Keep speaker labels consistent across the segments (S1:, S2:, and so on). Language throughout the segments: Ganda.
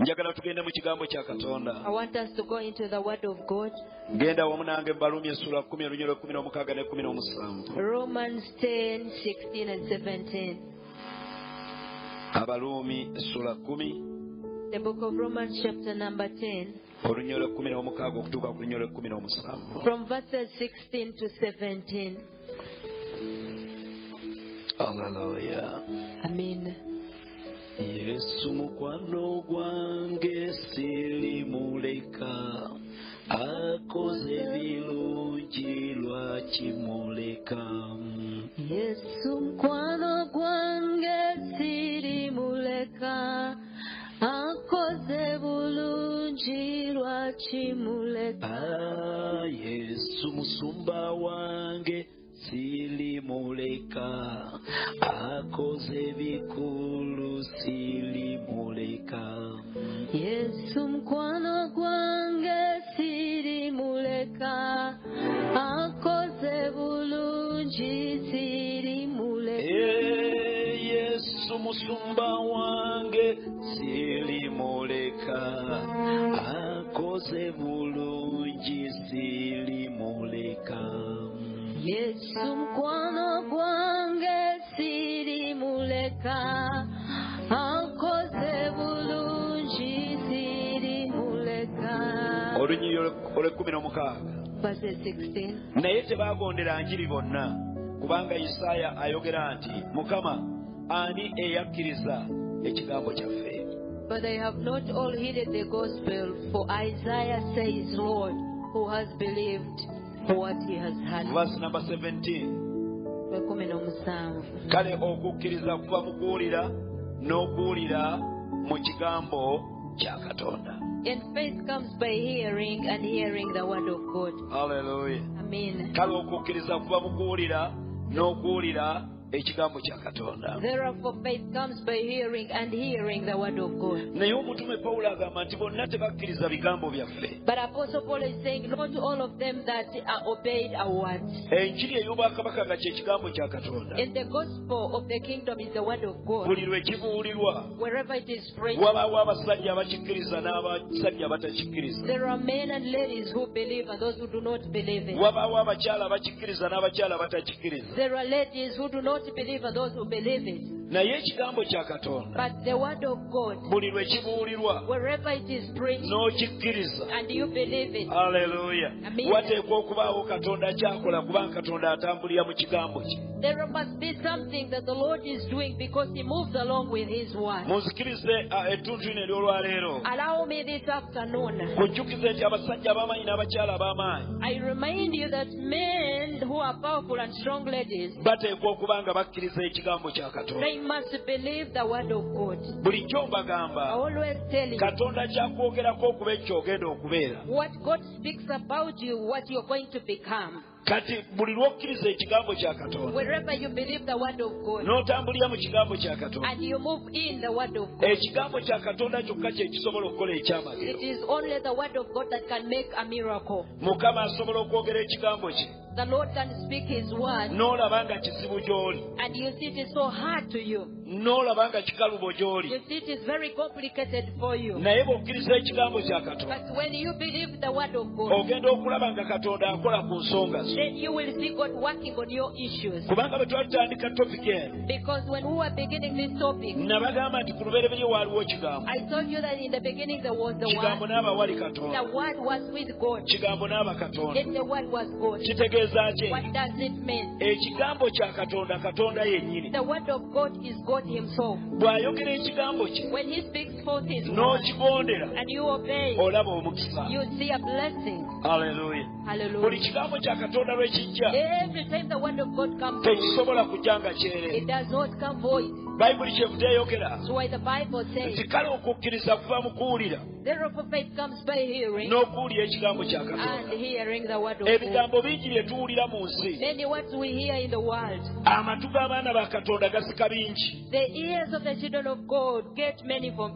S1: Njagala tugende mu kigambo kya Katonda.
S2: I want us to go into the Word of God.
S1: Genda wamu nange Balumi essula 10 olunyolo 16 ne 17.
S2: Romans 10, 16 and 17.
S1: Abalumi essula 10
S2: The book of Romans chapter number 10.
S1: olunyolo 16 okutuuka ku lunyolo 17.
S2: From verses 16 to 17.
S1: Hallelujah.
S2: Amen.
S1: Yesu mukwano gwange sirimuleka, akoze birungi lwakimuleka.
S2: Yesu mukwano gwange sirimuleka, akoze bulungi lwakimuleka.
S1: Yesu musumba wange sirimuleka, akoze bikulu sirimuleka.
S2: Yesu mukwano gwange sirimuleka, akoze bulungi sirimuleka.
S1: Yesu musumba wange sirimuleka, akoze bulungi sirimuleka.
S2: Yesu mukwano gwange sirimuleka, akoze bulungi sirimuleka.
S1: Olunyiriro olw'16.
S2: Verse 16.
S1: Naye tebaagondera njiri bonna, kubanga Isaaya ayogera nti, Mukama, ani eyakkiriza ekigambo kyaffe?
S2: But they have not all heeded the gospel, for Isaiah says, Lord, who has believed what he has heard.
S1: Verse number 17. Kale okukkiriza kuva mu kuwulira n'okuwulira mu kigambo kya Katonda.
S2: And faith comes by hearing, and hearing the word of God.
S1: Hallelujah.
S2: Amen.
S1: Kale okukkiriza kuva mu kuwulira n'okuwulira ekigambo kya Katonda.
S2: Therefore faith comes by hearing, and hearing the word of God.
S1: Naye omutume Pawulo agamba nti bonna tebakkiriza bigambo byaffe.
S2: But Apostle Paul is saying, not all of them that are obeyed our words.
S1: Enjiri ey'obwakabaka nga kye kigambo kya Katonda.
S2: And the gospel of the kingdom is the word of God.
S1: Buli lwe kibuulirwa
S2: Wherever it is preached,
S1: wabaawo abasajja abakikkiriza n'abasajja abatakikkiriza.
S2: there are men and ladies who believe and those who do not believe it.
S1: Wabaawo abakyala abakikkiriza n'abakyala abatakikkiriza.
S2: There are ladies who do not believe and those who believe it.
S1: Naye ekigambo kya Katonda
S2: But the word of God,
S1: buli lwe kibuulirwa
S2: wherever it is preached
S1: n'okikkiriza.
S2: and you believe it,
S1: Haleluya.
S2: Amen.
S1: Wateekwa okubaawo Katonda kyakola kubanga Katonda atambulira mu kigambo kye.
S2: there must be something that the Lord is doing because He moves along with His word.
S1: Munzikirize ettuntu lino ery'olwaleero.
S2: Allow me this afternoon,
S1: Kunjukize nti abasajja ab'amaanyi n'abakyala ab'amaanyi
S2: I remind you that men who are powerful and strong ladies,
S1: bateekwa okuba nga bakkiriza ekigambo kya Katonda.
S2: they must believe the word of God.
S1: Bulijjo
S2: I
S1: mbagamba
S2: always tell you,
S1: Katonda kyakwogerako okuba ekyo ogenda okubeera.
S2: what God speaks about you, what you're going to become.
S1: Kati buli lw'okkiriza ekigambo kya Katonda
S2: Wherever you believe the word of God
S1: n'otambulira mu kigambo kya Katonda,
S2: and you move in the word of God,
S1: ekigambo kya Katonda kyokka kye kisobola okukola ekyamagero.
S2: it is only the word of God that can make a miracle.
S1: Mukama asobola okwogera ekigambo kye
S2: The Lord can speak His word
S1: n'olaba nga kizibu gy'oli,
S2: and you see it is so hard to you.
S1: n'olaba nga kikalubo gy'oli.
S2: You see it is very complicated for you.
S1: Naye bw'okkiriza ekigambo kya Katonda,
S2: But when you believe the word of God,
S1: ogenda okulaba nga Katonda akola ku nsonga zo.
S2: then you will see God working on your issues.
S1: Kubanga bwe twatandika topiki eno,
S2: Because when we were beginning this topic,
S1: nabagamba nti ku lubereberye waaliwo kigambo.
S2: I told you that in the beginning there was the
S1: Kigambo
S2: word.
S1: n'abawali
S2: The
S1: Katonda.
S2: word was with God.
S1: Kigambo n'aba Katonda.
S2: And the word was God.
S1: Kitegeeza ki?
S2: What does it mean?
S1: Ekigambo kya Katonda, Katonda yennyini.
S2: The word of God is God Himself.
S1: Bw'ayogera ekigambo kye
S2: When He speaks forth His word
S1: n'okigondera,
S2: and you obey,
S1: olaba omukisa.
S2: you see a blessing.
S1: Haleluya. Buli
S2: Hallelujah.
S1: kigambo kya Katonda lwe kijja,
S2: Every time the word of God comes,
S1: tekisobola kujja nga kyere.
S2: it does not come void.
S1: Bayibuli kyevudde eyogera
S2: That's why the Bible says,
S1: nti kale okukkiriza kuva mu kuwulira
S2: therefore faith comes by hearing
S1: n'okuwulira ekigambo kya
S2: and
S1: Katonda.
S2: hearing the word of God.
S1: Ebigambo bingi bye tuwulira mu nsi,
S2: Many words we hear in the world.
S1: amatu g'abaana ba Katonda gasika bingi,
S2: The ears of the children of God get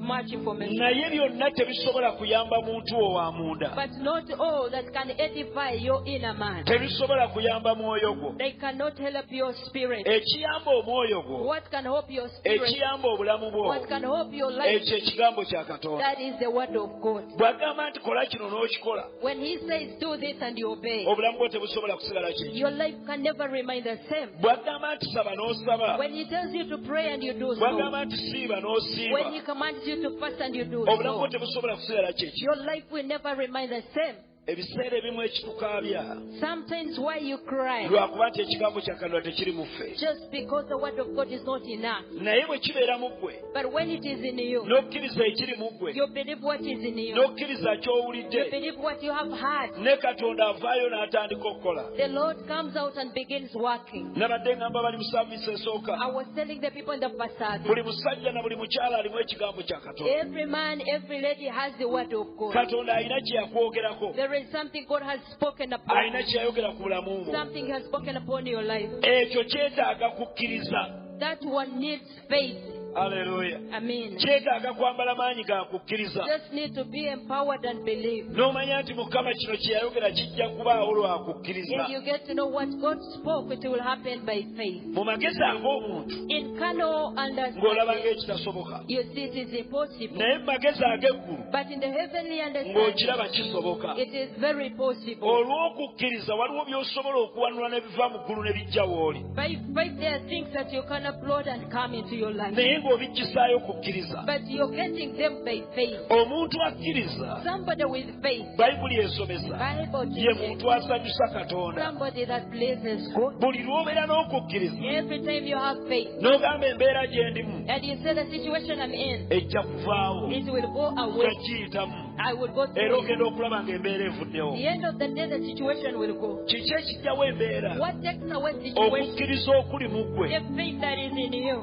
S2: much information.
S1: naye byonna tebisobola kuyamba muntu wo wa munda.
S2: But not all that can edify your inner man.
S1: Tebisobola kuyamba mwoyo gwo.
S2: They cannot help your spirit.
S1: Ekiyamba omwoyo gwo
S2: What can help your your spirit,
S1: ekiyamba obulamu bwo
S2: what can help your life,
S1: ekyo ekigambo kya Katonda.
S2: that is the word of God.
S1: Bw'agamba nti kola kino n'okikola,
S2: When He says do this and you obey,
S1: obulamu bwo tebusobola kusigala kye.
S2: your life can never remain the same.
S1: Bw'agamba nti saba n'osaba,
S2: When He tells you to pray and you do so,
S1: bw'agamba nti siiba n'osiiba,
S2: when He commands you to fast and you do
S1: obulamu bwo
S2: so,
S1: tebusobola kusigala kye.
S2: your life will never remain the same.
S1: Ebiseera ebimu ekitukaabya
S2: Sometimes why you cry,
S1: lwakuba nti ekigambo kya Katonda tekiri mu ffe.
S2: just because the word of God is not enough.
S1: Naye bwe kibeera mu ggwe,
S2: But when it is in you,
S1: n'okkiriza ekiri mu ggwe,
S2: you believe what is in you,
S1: n'okkiriza
S2: you
S1: ky'owulidde,
S2: believe what you have heard,
S1: ne Katonda avaayo n'atandika okukola.
S2: the Lord comes out and begins working.
S1: Nabadde ngamba bali mu saavisi esooka,
S2: I was telling the people in the first service,
S1: buli musajja na buli mukyala alimu ekigambo kya Katonda.
S2: every man, every lady has the word of God.
S1: Katonda alina kye yakwogerako,
S2: There is something God has spoken upon
S1: alina
S2: you.
S1: kye yayogera ku bulamu bwo.
S2: Something He has spoken upon your life.
S1: Ekyo kyetaaga kukkiriza.
S2: That one needs faith.
S1: Aleluya.
S2: Amen.
S1: Kyetaaga kwambala maanyi ga kukkiriza.
S2: Just need to be empowered and believe.
S1: N'omanya nti Mukama kino kye yayogera kijja kubaawo lwa kukkiriza.
S2: And you get to know what God spoke, it will happen by faith.
S1: Mu magezi ag'omuntu
S2: In carnal
S1: ng'olaba
S2: understanding,
S1: ng'ekitasoboka,
S2: you see it is impossible.
S1: naye mu magezi ag'eggulu
S2: But in the heavenly understanding,
S1: ng'okiraba kisoboka.
S2: it is very possible.
S1: Olw'okukkiriza waliwo by'osobola okuwanula ne biva mu ggulu ne bijja w'oli,
S2: By faith, there are things that you can upload and come into your life.
S1: naye ng'obijjisaayo kukkiriza.
S2: But you're getting them by faith.
S1: Omuntu akkiriza,
S2: Somebody with faith,
S1: Bayibuli esomesa,
S2: Bible
S1: ye
S2: teaching,
S1: muntu asanyusa Katonda.
S2: somebody that pleases God.
S1: Buli lw'obeera n'okukkiriza
S2: Every time you have faith,
S1: n'ogamba embeera gye ndimu
S2: and you say the situation I'm in,
S1: ejja kuvaawo,
S2: it will go away.
S1: gakiyitamu,
S2: I will go
S1: era
S2: through it.
S1: ogenda okulaba ng'embeera evuddewo.
S2: At the end of the day, the situation will go.
S1: Kiki ekijjawo embeera?
S2: What takes away situation?
S1: Okukkiriza okuli mu ggwe,
S2: The faith that is in you.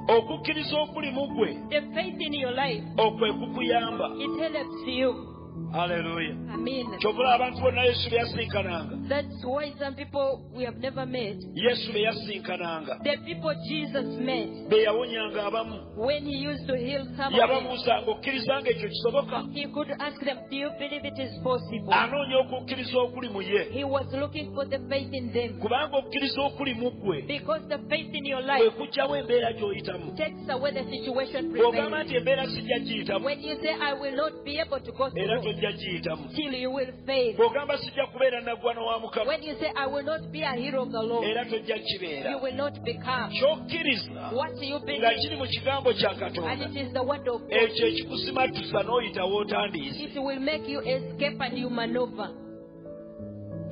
S1: okukkiriza okuli mu ggwe,
S2: The faith in your life.
S1: okwe kukuyamba.
S2: It helps you.
S1: Aleluya.
S2: Amen.
S1: Kyokula abantu bonna Yesu be yasinkananga,
S2: That's why some people we have never met.
S1: Yesu be yasinkananga,
S2: The people Jesus met,
S1: be yawonyanga abamu,
S2: when He used to heal some of them,
S1: yababuuzanga okkirizanga ekyo kisoboka?
S2: He could ask them, do you believe it is possible?
S1: Anoonya okukkiriza okuli mu ye,
S2: He was looking for the faith in them.
S1: kubanga okukkiriza okuli mu ggwe
S2: Because the faith in your
S1: kwe
S2: life
S1: kuggyawo embeera gy'oyitamu.
S2: takes away the situation
S1: Bw'ogamba
S2: prevailing.
S1: nti embeera sijja giyitamu,
S2: When you say, I will not be able to go
S1: era
S2: through,
S1: tojja giyitamu.
S2: till you will fail.
S1: Bw'ogamba sijja kubeera naggwano wa Mukama,
S2: When you say, I will not be a hero of the Lord,
S1: era tojja
S2: you
S1: kibeera.
S2: will not become.
S1: Ky'okkiriza
S2: What you
S1: nga
S2: believe,
S1: kiri mu kigambo kya
S2: and
S1: Katonda,
S2: it is the word of God.
S1: ekyo ekikusimatusa n'oyitawo otandiise.
S2: It will make you escape and you maneuver.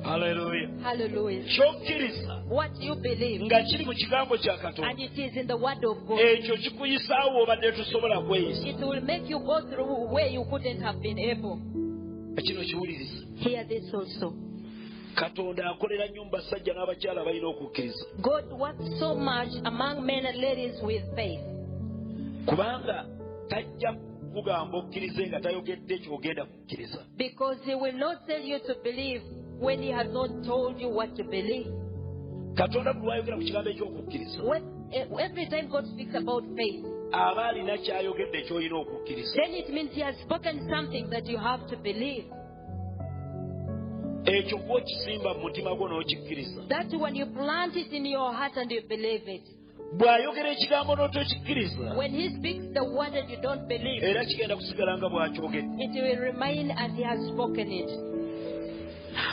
S1: Haleluya.
S2: Hallelujah.
S1: Ky'okkiriza
S2: What you believe,
S1: nga kiri mu kigambo kya
S2: and
S1: Katonda,
S2: it is in the word of God.
S1: ekyo kikuyisaawo obadde tosobola kweyisa.
S2: It will make you go through where you couldn't have been able.
S1: Kino kiwuliriza.
S2: Hear this also.
S1: Katonda akolera nnyo mu basajja n'abakyala abalina okukkiriza.
S2: God works so much among men and ladies with faith.
S1: Kubanga tajja kugamba okkirize nga tayogedde ky'ogenda kukkiriza.
S2: Because He will not tell you to believe when He has not told you what to believe.
S1: Katonda bwe wayogera ku kigambo eky'okukkiriza,
S2: Every time God speaks about faith,
S1: aba alina ky'ayogedde ky'olina okukkiriza.
S2: then it means He has spoken something that you have to believe.
S1: Ekyo kw'okisimba mu mutima gwo n'okikkiriza.
S2: That when you plant it in your heart and you believe it,
S1: Bw'ayogera ekigambo n'otokikkiriza,
S2: when He speaks the word and you don't believe,
S1: era kigenda kusigala nga bw'akyogedde.
S2: it will remain as He has spoken it.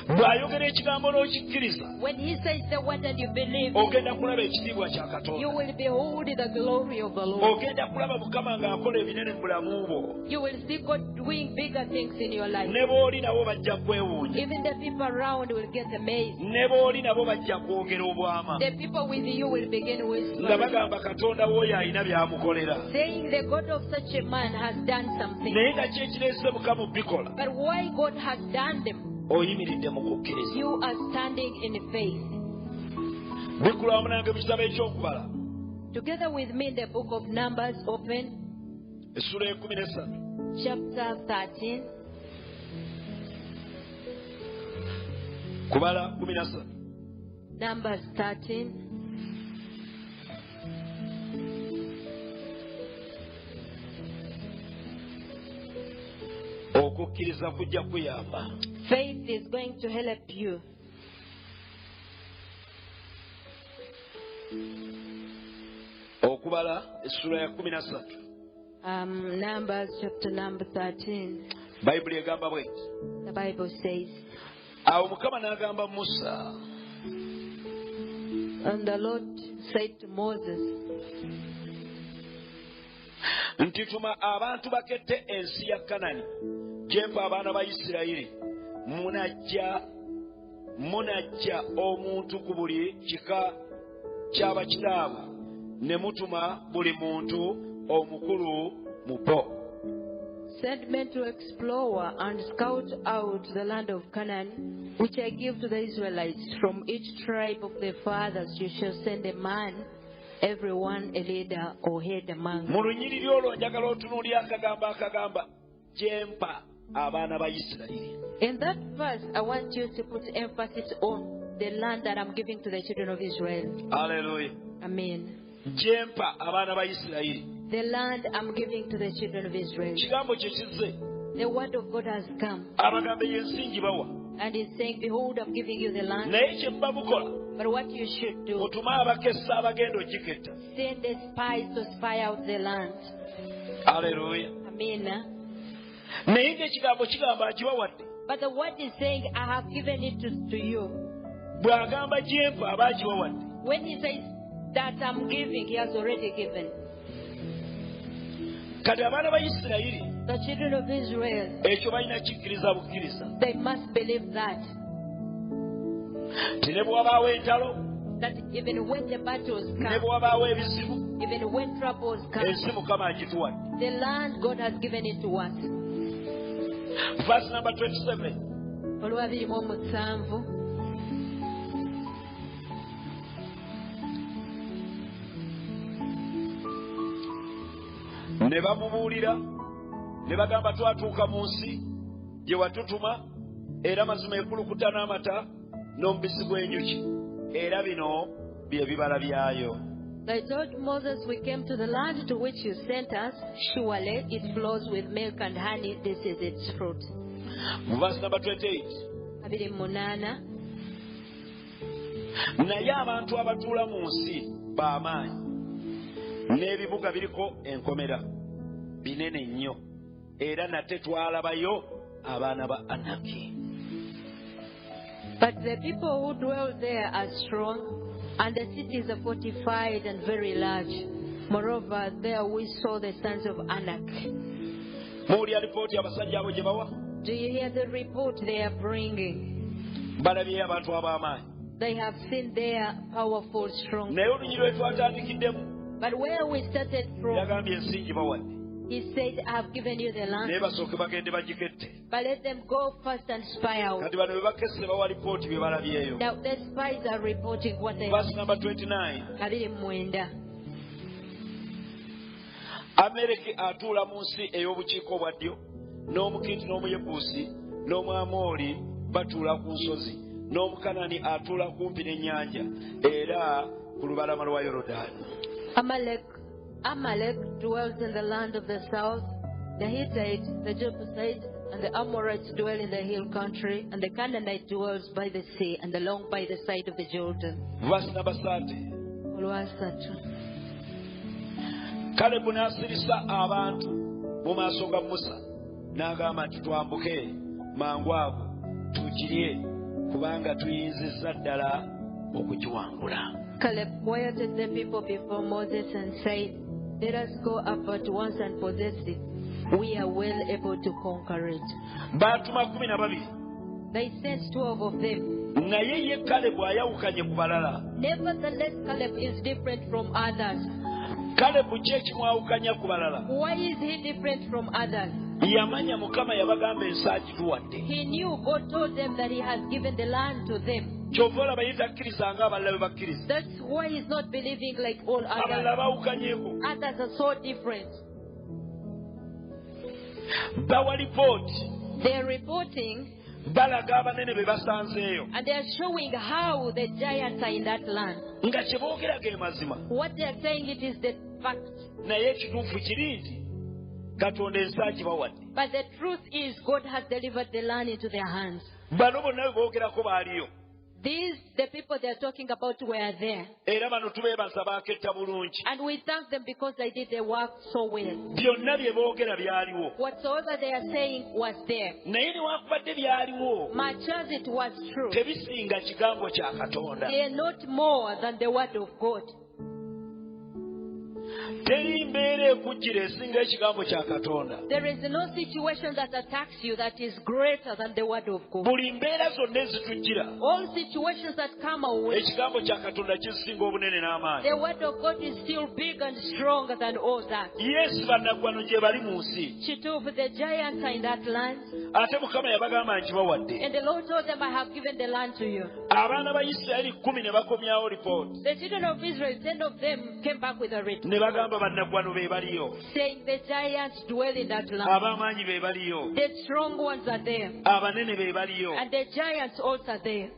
S1: Bw'ayogera ekigambo n'okikkiriza,
S2: When He says the word and you believe,
S1: ogenda kulaba ekitiibwa kya
S2: you
S1: Katonda.
S2: will behold the glory of the Lord.
S1: Ogenda kulaba Mukama ng'akola ebinene mu bulamu bwo.
S2: You will see God doing bigger things in your life.
S1: Ne b'oli nabo bajja kwewuunya.
S2: Even the people around will get amazed.
S1: Ne b'oli nabo bajja kwogera obwama.
S2: The people with you will begin
S1: Nga
S2: whispering,
S1: bagamba Katonda w'oyo alina by'amukolera.
S2: saying the God of such a man has done something.
S1: Naye nga ki ekireese Mukama bikola?
S2: But why God has done them?
S1: Oyimiridde mu kukkiriza.
S2: You are standing in faith.
S1: Bikula wamu nange mu kitabo eky'okubala,
S2: Together with me in the book of Numbers, open
S1: essula 13.
S2: chapter 13.
S1: Kubala 13.
S2: Numbers 13.
S1: Okukkiriza kujja kuyamba.
S2: Faith is going to help you.
S1: okubala essula ya 13.
S2: Numbers chapter number 13.
S1: Bayibuli egamba bweti.
S2: The Bible says,
S1: Awo Mukama n'agamba Musa.
S2: and the Lord said to Moses,
S1: nti tuma abantu bakette ensi ya Kanani gyempa abaana ba Isirayiri munajja omuntu ku buli kika ky'abakitaabwe ne mutuma buli muntu omukulu mu bo.
S2: send men to explore and scout out the land of Canaan, which I give to the Israelites. From each tribe of their fathers you shall send a man, everyone a leader or head among them.
S1: Mu lunyiriri olwo njagala otunuulira akagamba gyempa abaana ba Isirayiri.
S2: In that verse, I want you to put emphasis on the land that I'm giving to the children of Israel.
S1: Hallelujah.
S2: Amen.
S1: Gyempa abaana ba Isirayiri.
S2: The land I'm giving to the children of Israel.
S1: Kigambo kye kizze.
S2: The word of God has come.
S1: Abagambe y'ensingi bawa.
S2: And he's saying, behold, I'm giving you the land.
S1: Naye kye muba mukola.
S2: But what you should do,
S1: Otuma abakessa abagenda ogiketta.
S2: send the spies to spy out the land.
S1: Hallelujah.
S2: Amen.
S1: Naye ng'ekigambo kigamba agibawadde.
S2: But the word is saying, I have given it to you.
S1: Bw'agamba gyempa aba agibawadde.
S2: When he says that I'm giving, he has already given.
S1: Kati abaana ba Isirayiri
S2: The children of Israel,
S1: ekyo balina kikkiriza bukkiriza.
S2: they must believe that.
S1: Ti ne bwe wabaawo entalo,
S2: That even when the battles
S1: ne bwe
S2: come,
S1: wabaawo ebizibu,
S2: even when troubles come,
S1: ensi Mukama agituwadde.
S2: the land God has given it to us.
S1: Verse number 27.
S2: Olwabirimu omusanvu.
S1: Ne bamubuulira ne bagamba twatuuka mu nsi gye watutuma era mazima ekulukuta n'amata n'omubisi gw'enjuki era bino bye bibala byayo.
S2: They told Moses, we came to the land to which you sent us. Surely it flows with milk and honey. This is its fruit.
S1: Verse number 28.
S2: 28.
S1: Naye abantu abatuula mu nsi b'amaanyi n'ebibuga biriko enkomera binene nnyo era nate twalabayo abaana ba Anaki.
S2: But the people who dwell there are strong, and the cities are fortified and very large. Moreover, there we saw the sons of Anak.
S1: Muwulira alipooti abasajja abo gye bawa?
S2: Do you hear the report they are bringing?
S1: Balabyeyo abantu ab'amaanyi.
S2: They have seen their powerful, strong.
S1: Naye olunyiri lwe twataatikiddemu
S2: But where we started from,
S1: yagambye ensingi bawadde.
S2: he said, I have given you the
S1: Naye
S2: land,
S1: basooke bagende bagikette.
S2: but let them go first and spy out.
S1: Kati bano bwe bakesse bawa lipooti bye balabyeyo.
S2: Now the spies are reporting what they
S1: Verse number 29.
S2: 29.
S1: Amaleki atuula mu nsi ey'obukiika obwa ddyo, n'Omukiti n'Omuyebuusi n'Omwamoli batuula ku nsozi, n'Omukanani atuula kumpi n'ennyanja era ku lubalama lwa Yorodaani.
S2: Amalek dwells in the land of the south. The Hittite, the Jebusite, and the Amorites dwell in the hill country, and the Canaanite dwells by the sea and along by the side of the Jordan.
S1: Verse number 30.
S2: Olwasatu.
S1: Kalebu n'asirisa abantu mu maaso ga Musa n'agamba nti twambuke mangu ago tugirye kubanga tuyinzizza ddala okugiwangula.
S2: Caleb quieted the people before Moses and said, let us go up at once and possess it. We are well able to conquer it.
S1: Baatuma 12.
S2: They sent 12 of them.
S1: Naye ye Kalebu ayawukanye ku balala.
S2: Nevertheless, Caleb is different from others.
S1: Kalebu ki ekimwawukanya ku balala?
S2: Why is he different from others?
S1: Yamanya Mukama yabagamba ensi agituwadde.
S2: He knew God told them that he has given the land to them.
S1: Kyova olaba ye takkirizanga abalala be bakkiriza.
S2: That's why he's not believing like all
S1: Abalala
S2: others.
S1: bawukanyeeko.
S2: Others are so different.
S1: Bawa lipooti.
S2: They're reporting
S1: Balaga abanene be basanzeeyo.
S2: and they're showing how the giants are in that land.
S1: Nga kye boogera ge mazima.
S2: What they're saying, it is the fact.
S1: Naye ekituufu kiri nti Katonda ensi agibawadde.
S2: But the truth is, God has delivered the land into their hands.
S1: Bano bonna be boogerako baaliyo.
S2: These, the people they are talking about, were there.
S1: era bano tubeebaza baaketta bulungi.
S2: And we thank them because they did their work so well.
S1: Byonna bye boogera byaliwo.
S2: Whatsoever they are saying was there.
S1: Naye newaakubadde byaliwo,
S2: Much as it was true,
S1: tebisinga kigambo kya Katonda.
S2: they are not more than the word of God.
S1: Teri mbeera ekujjira esinga ekigambo kya Katonda.
S2: There is no situation that attacks you that is greater than the word of God.
S1: Buli mbeera zonna ezitujjira,
S2: All situations that come our way,
S1: ekigambo kya Katonda kisinga obunene n'amaanyi.
S2: the word of God is still big and stronger than all that.
S1: Yesu bannaggwano gye bali mu nsi,
S2: Chituv, the giants are in that land,
S1: ate Mukama yabagamba nti bawadde.
S2: and the Lord told them, I have given the land to you.
S1: Abaana ba Isirayiri 10 ne bakomyawo lipooti,
S2: The children of Israel, 10 of them came back with a report,
S1: ne bagamba bannaggwano be baliyo,
S2: saying the giants dwell in that land.
S1: ab'amaanyi be baliyo,
S2: The strong ones are there,
S1: abanene be baliyo.
S2: and the giants also are there.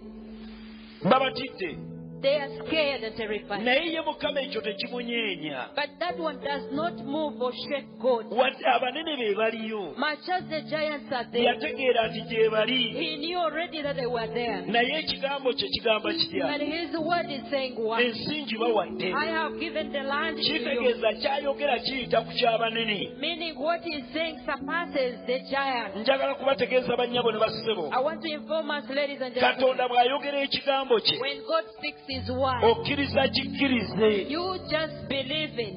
S1: Babatidde.
S2: They are scared and terrified.
S1: Naye ye Mukama ekyo tekimunyeenya.
S2: But that one does not move or shake God.
S1: Wadde abanene be baliyo,
S2: Much as the giants are there,
S1: yategeera nti gye bali.
S2: he knew already that they were there.
S1: Naye ekigambo kye kigamba kitya?
S2: And his word is saying what?
S1: Ensi gibawadde.
S2: I have given the land to you.
S1: Kitegeeza kyayogera kiyita ku ky'abanene.
S2: Meaning what he is saying surpasses the giants.
S1: Njagala kubategeeza bannyabo ne bassebo.
S2: I want to inform us, ladies and gentlemen,
S1: Katonda bw'ayogera ekigambo kye,
S2: when God speaks his word,
S1: okkiriza kikkirize.
S2: you just believe it.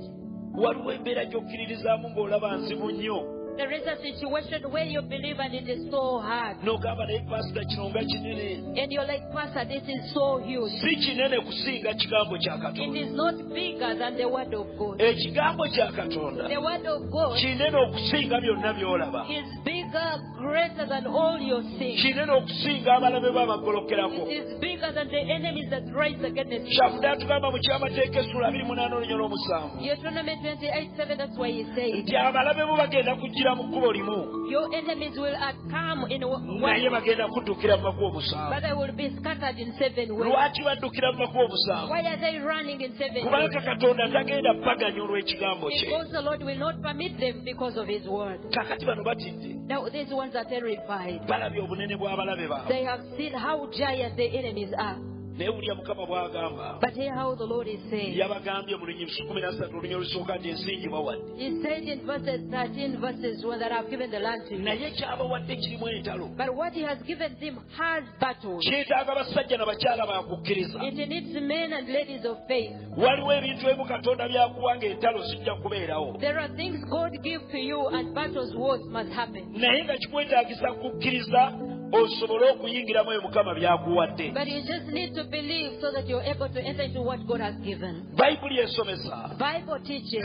S1: Waliwo embeera gy'okkiririzaamu ng'olaba nzibu nnyo.
S2: There is a situation where you believe and it is so hard.
S1: N'ogamba naye pasita kino nga kinene.
S2: And you're like, Pastor, this is so huge.
S1: Si kinene kusinga kigambo kya
S2: It
S1: Katonda.
S2: is not bigger than the word of God.
S1: Ekigambo kya Katonda
S2: The word of God
S1: kinene okusinga byonna by'olaba.
S2: is bigger, greater than all your sins.
S1: Kinene okusinga abalabe babagolokerako.
S2: It is bigger than the enemies that rise against you.
S1: Kyavudde atugamba mu kyamateeka essula 28:7
S2: Deuteronomy 28:7, that's why he says,
S1: nti abalabe bo bagenda kujjira mu kkubo limu,
S2: your enemies will come in one
S1: naye
S2: way,
S1: bagenda kuddukira mu makubo
S2: but
S1: musanvu.
S2: they will be scattered in 7 ways.
S1: Lwaki baddukira mu makubo musanvu?
S2: Why are they running in 7 ways?
S1: Kubanga Katonda tagenda paganya olw'ekigambo kye.
S2: Because the Lord will not permit them because of his word.
S1: Kakati bano batidde.
S2: Now these ones are terrified.
S1: Balabye obunene bw'abalabe baabwe.
S2: They have seen how giant the enemies are.
S1: Naye wulya Mukama bw'agamba.
S2: But hear how the Lord is saying.
S1: Yabagambye mu Lunyiri 13 olunya olusooka nti ensingi bawadde.
S2: He said in verses 13, verses 1, that I've given the land to you.
S1: Naye ky'abawadde kirimu entalo.
S2: But what he has given them has battles.
S1: Kyetaaga basajja na bakyala bakukkiriza.
S2: It needs men and ladies of faith.
S1: Waliwo ebintu ebimu Katonda by'akuwa ng'entalo zijja kubeerawo.
S2: There are things God gives to you and battles, wars must happen.
S1: Naye nga kikwetaagisa kukkiriza osobole okuyingiramu eyo Mukama by'akuwadde.
S2: But you just need to believe so that you're able to enter into what God has given.
S1: Bayibuli esomesa.
S2: Bible teaches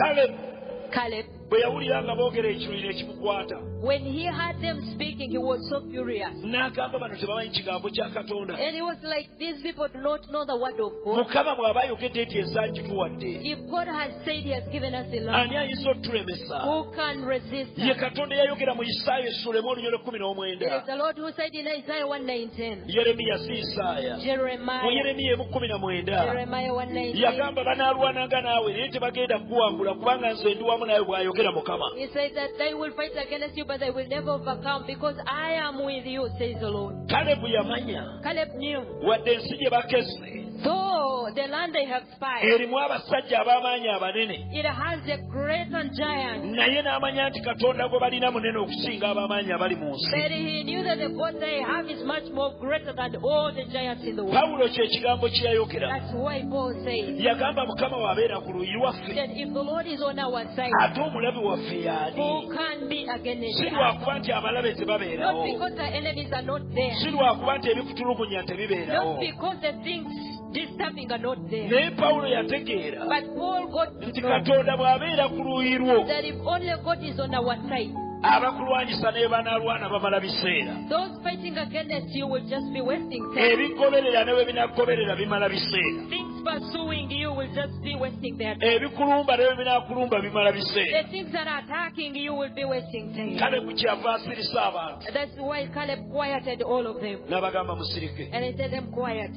S2: Caleb,
S1: bwe yawulira nga boogera ekiruyi n'ekimukwata,
S2: when he heard them speaking, he was so furious.
S1: n'agamba bano tebamanyi kigambo kya Katonda.
S2: And he was like, these people do not know the word of God.
S1: Mukama bw'aba ayogedde nti ensangi tuwadde,
S2: If God has said he has given us the land,
S1: ani ayinza otulemesa?
S2: who can resist
S1: Ye
S2: us?
S1: Katonda yayogera mu Isaaya essuula emu olunyolo
S2: It is
S1: 19.
S2: the Lord who said in Isaiah 1:19,
S1: Yeremiya si Isaaya. Mu
S2: Jeremiah,
S1: Yeremiya emu 19
S2: Jeremiah 1:19.
S1: yagamba banaalwananga naawe naye tebagenda kukuwangula kubanga nze ndi wamu nawe bw'ayogera Mukama.
S2: He said that they will fight against you, but they will never overcome because I am with you, says the Lord.
S1: Kalebu yamanya
S2: Caleb knew,
S1: wadde ensi gye bakese
S2: though the land they have spied,
S1: erimu abasajja ab'amaanyi abanene,
S2: it has a great and giant.
S1: naye n'amanya nti Katonda gwe balina munene okusinga ab'amaanyi abali mu nsi.
S2: But he knew that the God they have is much more greater than all the giants in the world.
S1: Pawulo kye kigambo kye yayogera.
S2: That's why Paul says
S1: Yagamba Mukama w'abeera ku luyi lwaffe,
S2: that if the Lord is on our side,
S1: ate omulabe waffe y'ani?
S2: who can be against
S1: Si
S2: us?
S1: lwakuba nti abalabe
S2: Not
S1: tebabeerawo,
S2: because our enemies are not there.
S1: si lwakuba nti ebikutulugunya
S2: Not
S1: tebibeerawo.
S2: because the things disturbing are not there.
S1: Naye Pawulo yategeera
S2: But Paul got to
S1: nti
S2: know
S1: Katonda bw'abeera ku luyi lwo,
S2: that if only God is on our side,
S1: abakulwanyisa ne banaalwana bamala biseera.
S2: those fighting against you will just be wasting time.
S1: Ebigoberera ne bwe binaagoberera bimala biseera.
S2: Things pursuing you will just be wasting their time.
S1: Ebikulumba ne bwe binaakulumba bimala biseera.
S2: The things that are attacking you will be wasting time.
S1: Kalebu kyava asirisa abantu
S2: That's why Caleb quieted all of them.
S1: n'abagamba musirike.
S2: And he said them quiet.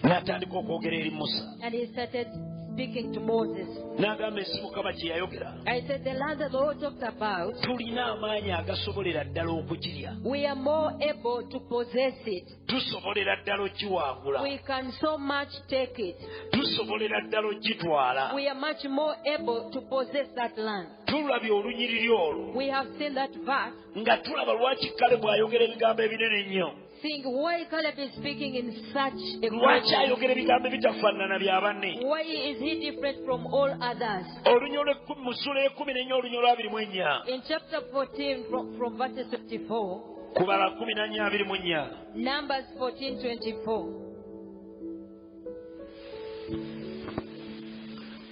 S1: N'atandika okwogera eri Musa.
S2: And he started speaking to Moses.
S1: N'agamba ensi Mukama gye yayogera.
S2: I said, the land that the Lord talked about,
S1: Tulina amaanyi agasobolera ddala okugirya.
S2: we are more able to possess it.
S1: Tusobolera ddala ogiwangula.
S2: We can so much take it.
S1: Tusobolera ddala ogitwala.
S2: We are much more able to possess that land.
S1: Tulabye olunyiriri olwo.
S2: We have seen that verse.
S1: Nga tulaba lwaki Kalebu ayogera ebigambo ebinene ennyo.
S2: Seeing why Caleb is speaking in such a
S1: Lwaki
S2: way.
S1: ayogera ebigambo ebitafaanana bya banne.
S2: Why is he different from all others?
S1: Olunyolo mu ssula y'ekkumi n'ennya olunyolo 24.
S2: In chapter 14 from verses 24,
S1: Kubala 14:24.
S2: Numbers 14:24.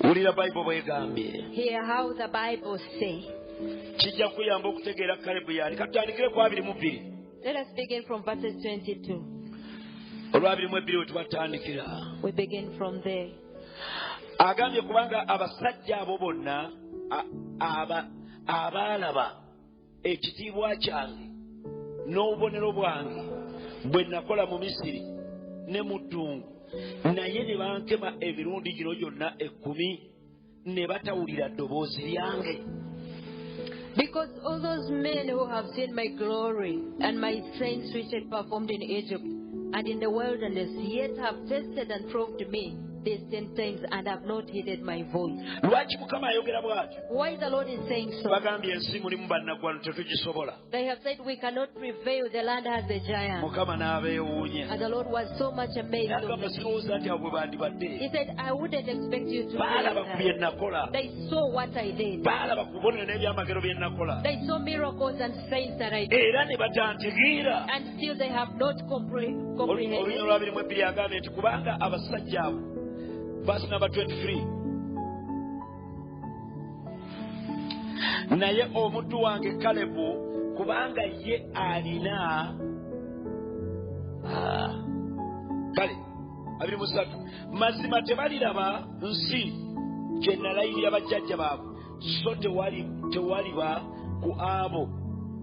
S1: Wulira Bayibuli bw'egambye.
S2: Hear how the Bible says.
S1: Kijja kuyamba okutegeera Kalebu yali. Katutandikire ku 22.
S2: Let us begin from verses 22.
S1: Olw'abirimu we tubatandikira.
S2: We begin from there.
S1: Agambye kubanga abasajja abo bonna abaalaba ekitiibwa kyange n'obubonero bwange bwe nakola mu Misiri ne mu ddungu naye ne bankema emirundi gino gyonna 10 ne batawulira ddoboozi lyange.
S2: Because all those men who have seen my glory and my strength which I performed in Egypt and in the wilderness, yet have tested and proved me these 10 times and have not heeded my voice.
S1: Lwaki Mukama ayogera bw'atyo?
S2: Why the Lord is saying so?
S1: Bagambye ensi mulimu bannaggwano tetugisobola.
S2: They have said we cannot prevail, the land has a giant.
S1: Mukama n'abeewuunya.
S2: And the Lord was so much amazed.
S1: N'agamba sirowooza nti abo bwe bandibadde.
S2: He said, I wouldn't expect you to
S1: Baalaba ku bye
S2: do
S1: nakola.
S2: that. They saw what I did.
S1: Baalaba ku bubonero n'ebyamagero bye nakola.
S2: They saw miracles and signs that I did.
S1: Era ne batantegeera.
S2: And still they have not comprehended.
S1: Olunyolo lwa 22 agambye nti kubanga abasajja abo. Verse number 23. Naye omuddu wange Kalebu kubanga ye alina kale 23 mazima tebaliraba nsi gye nalayirira bajjajja baabwe so tewaliba ku abo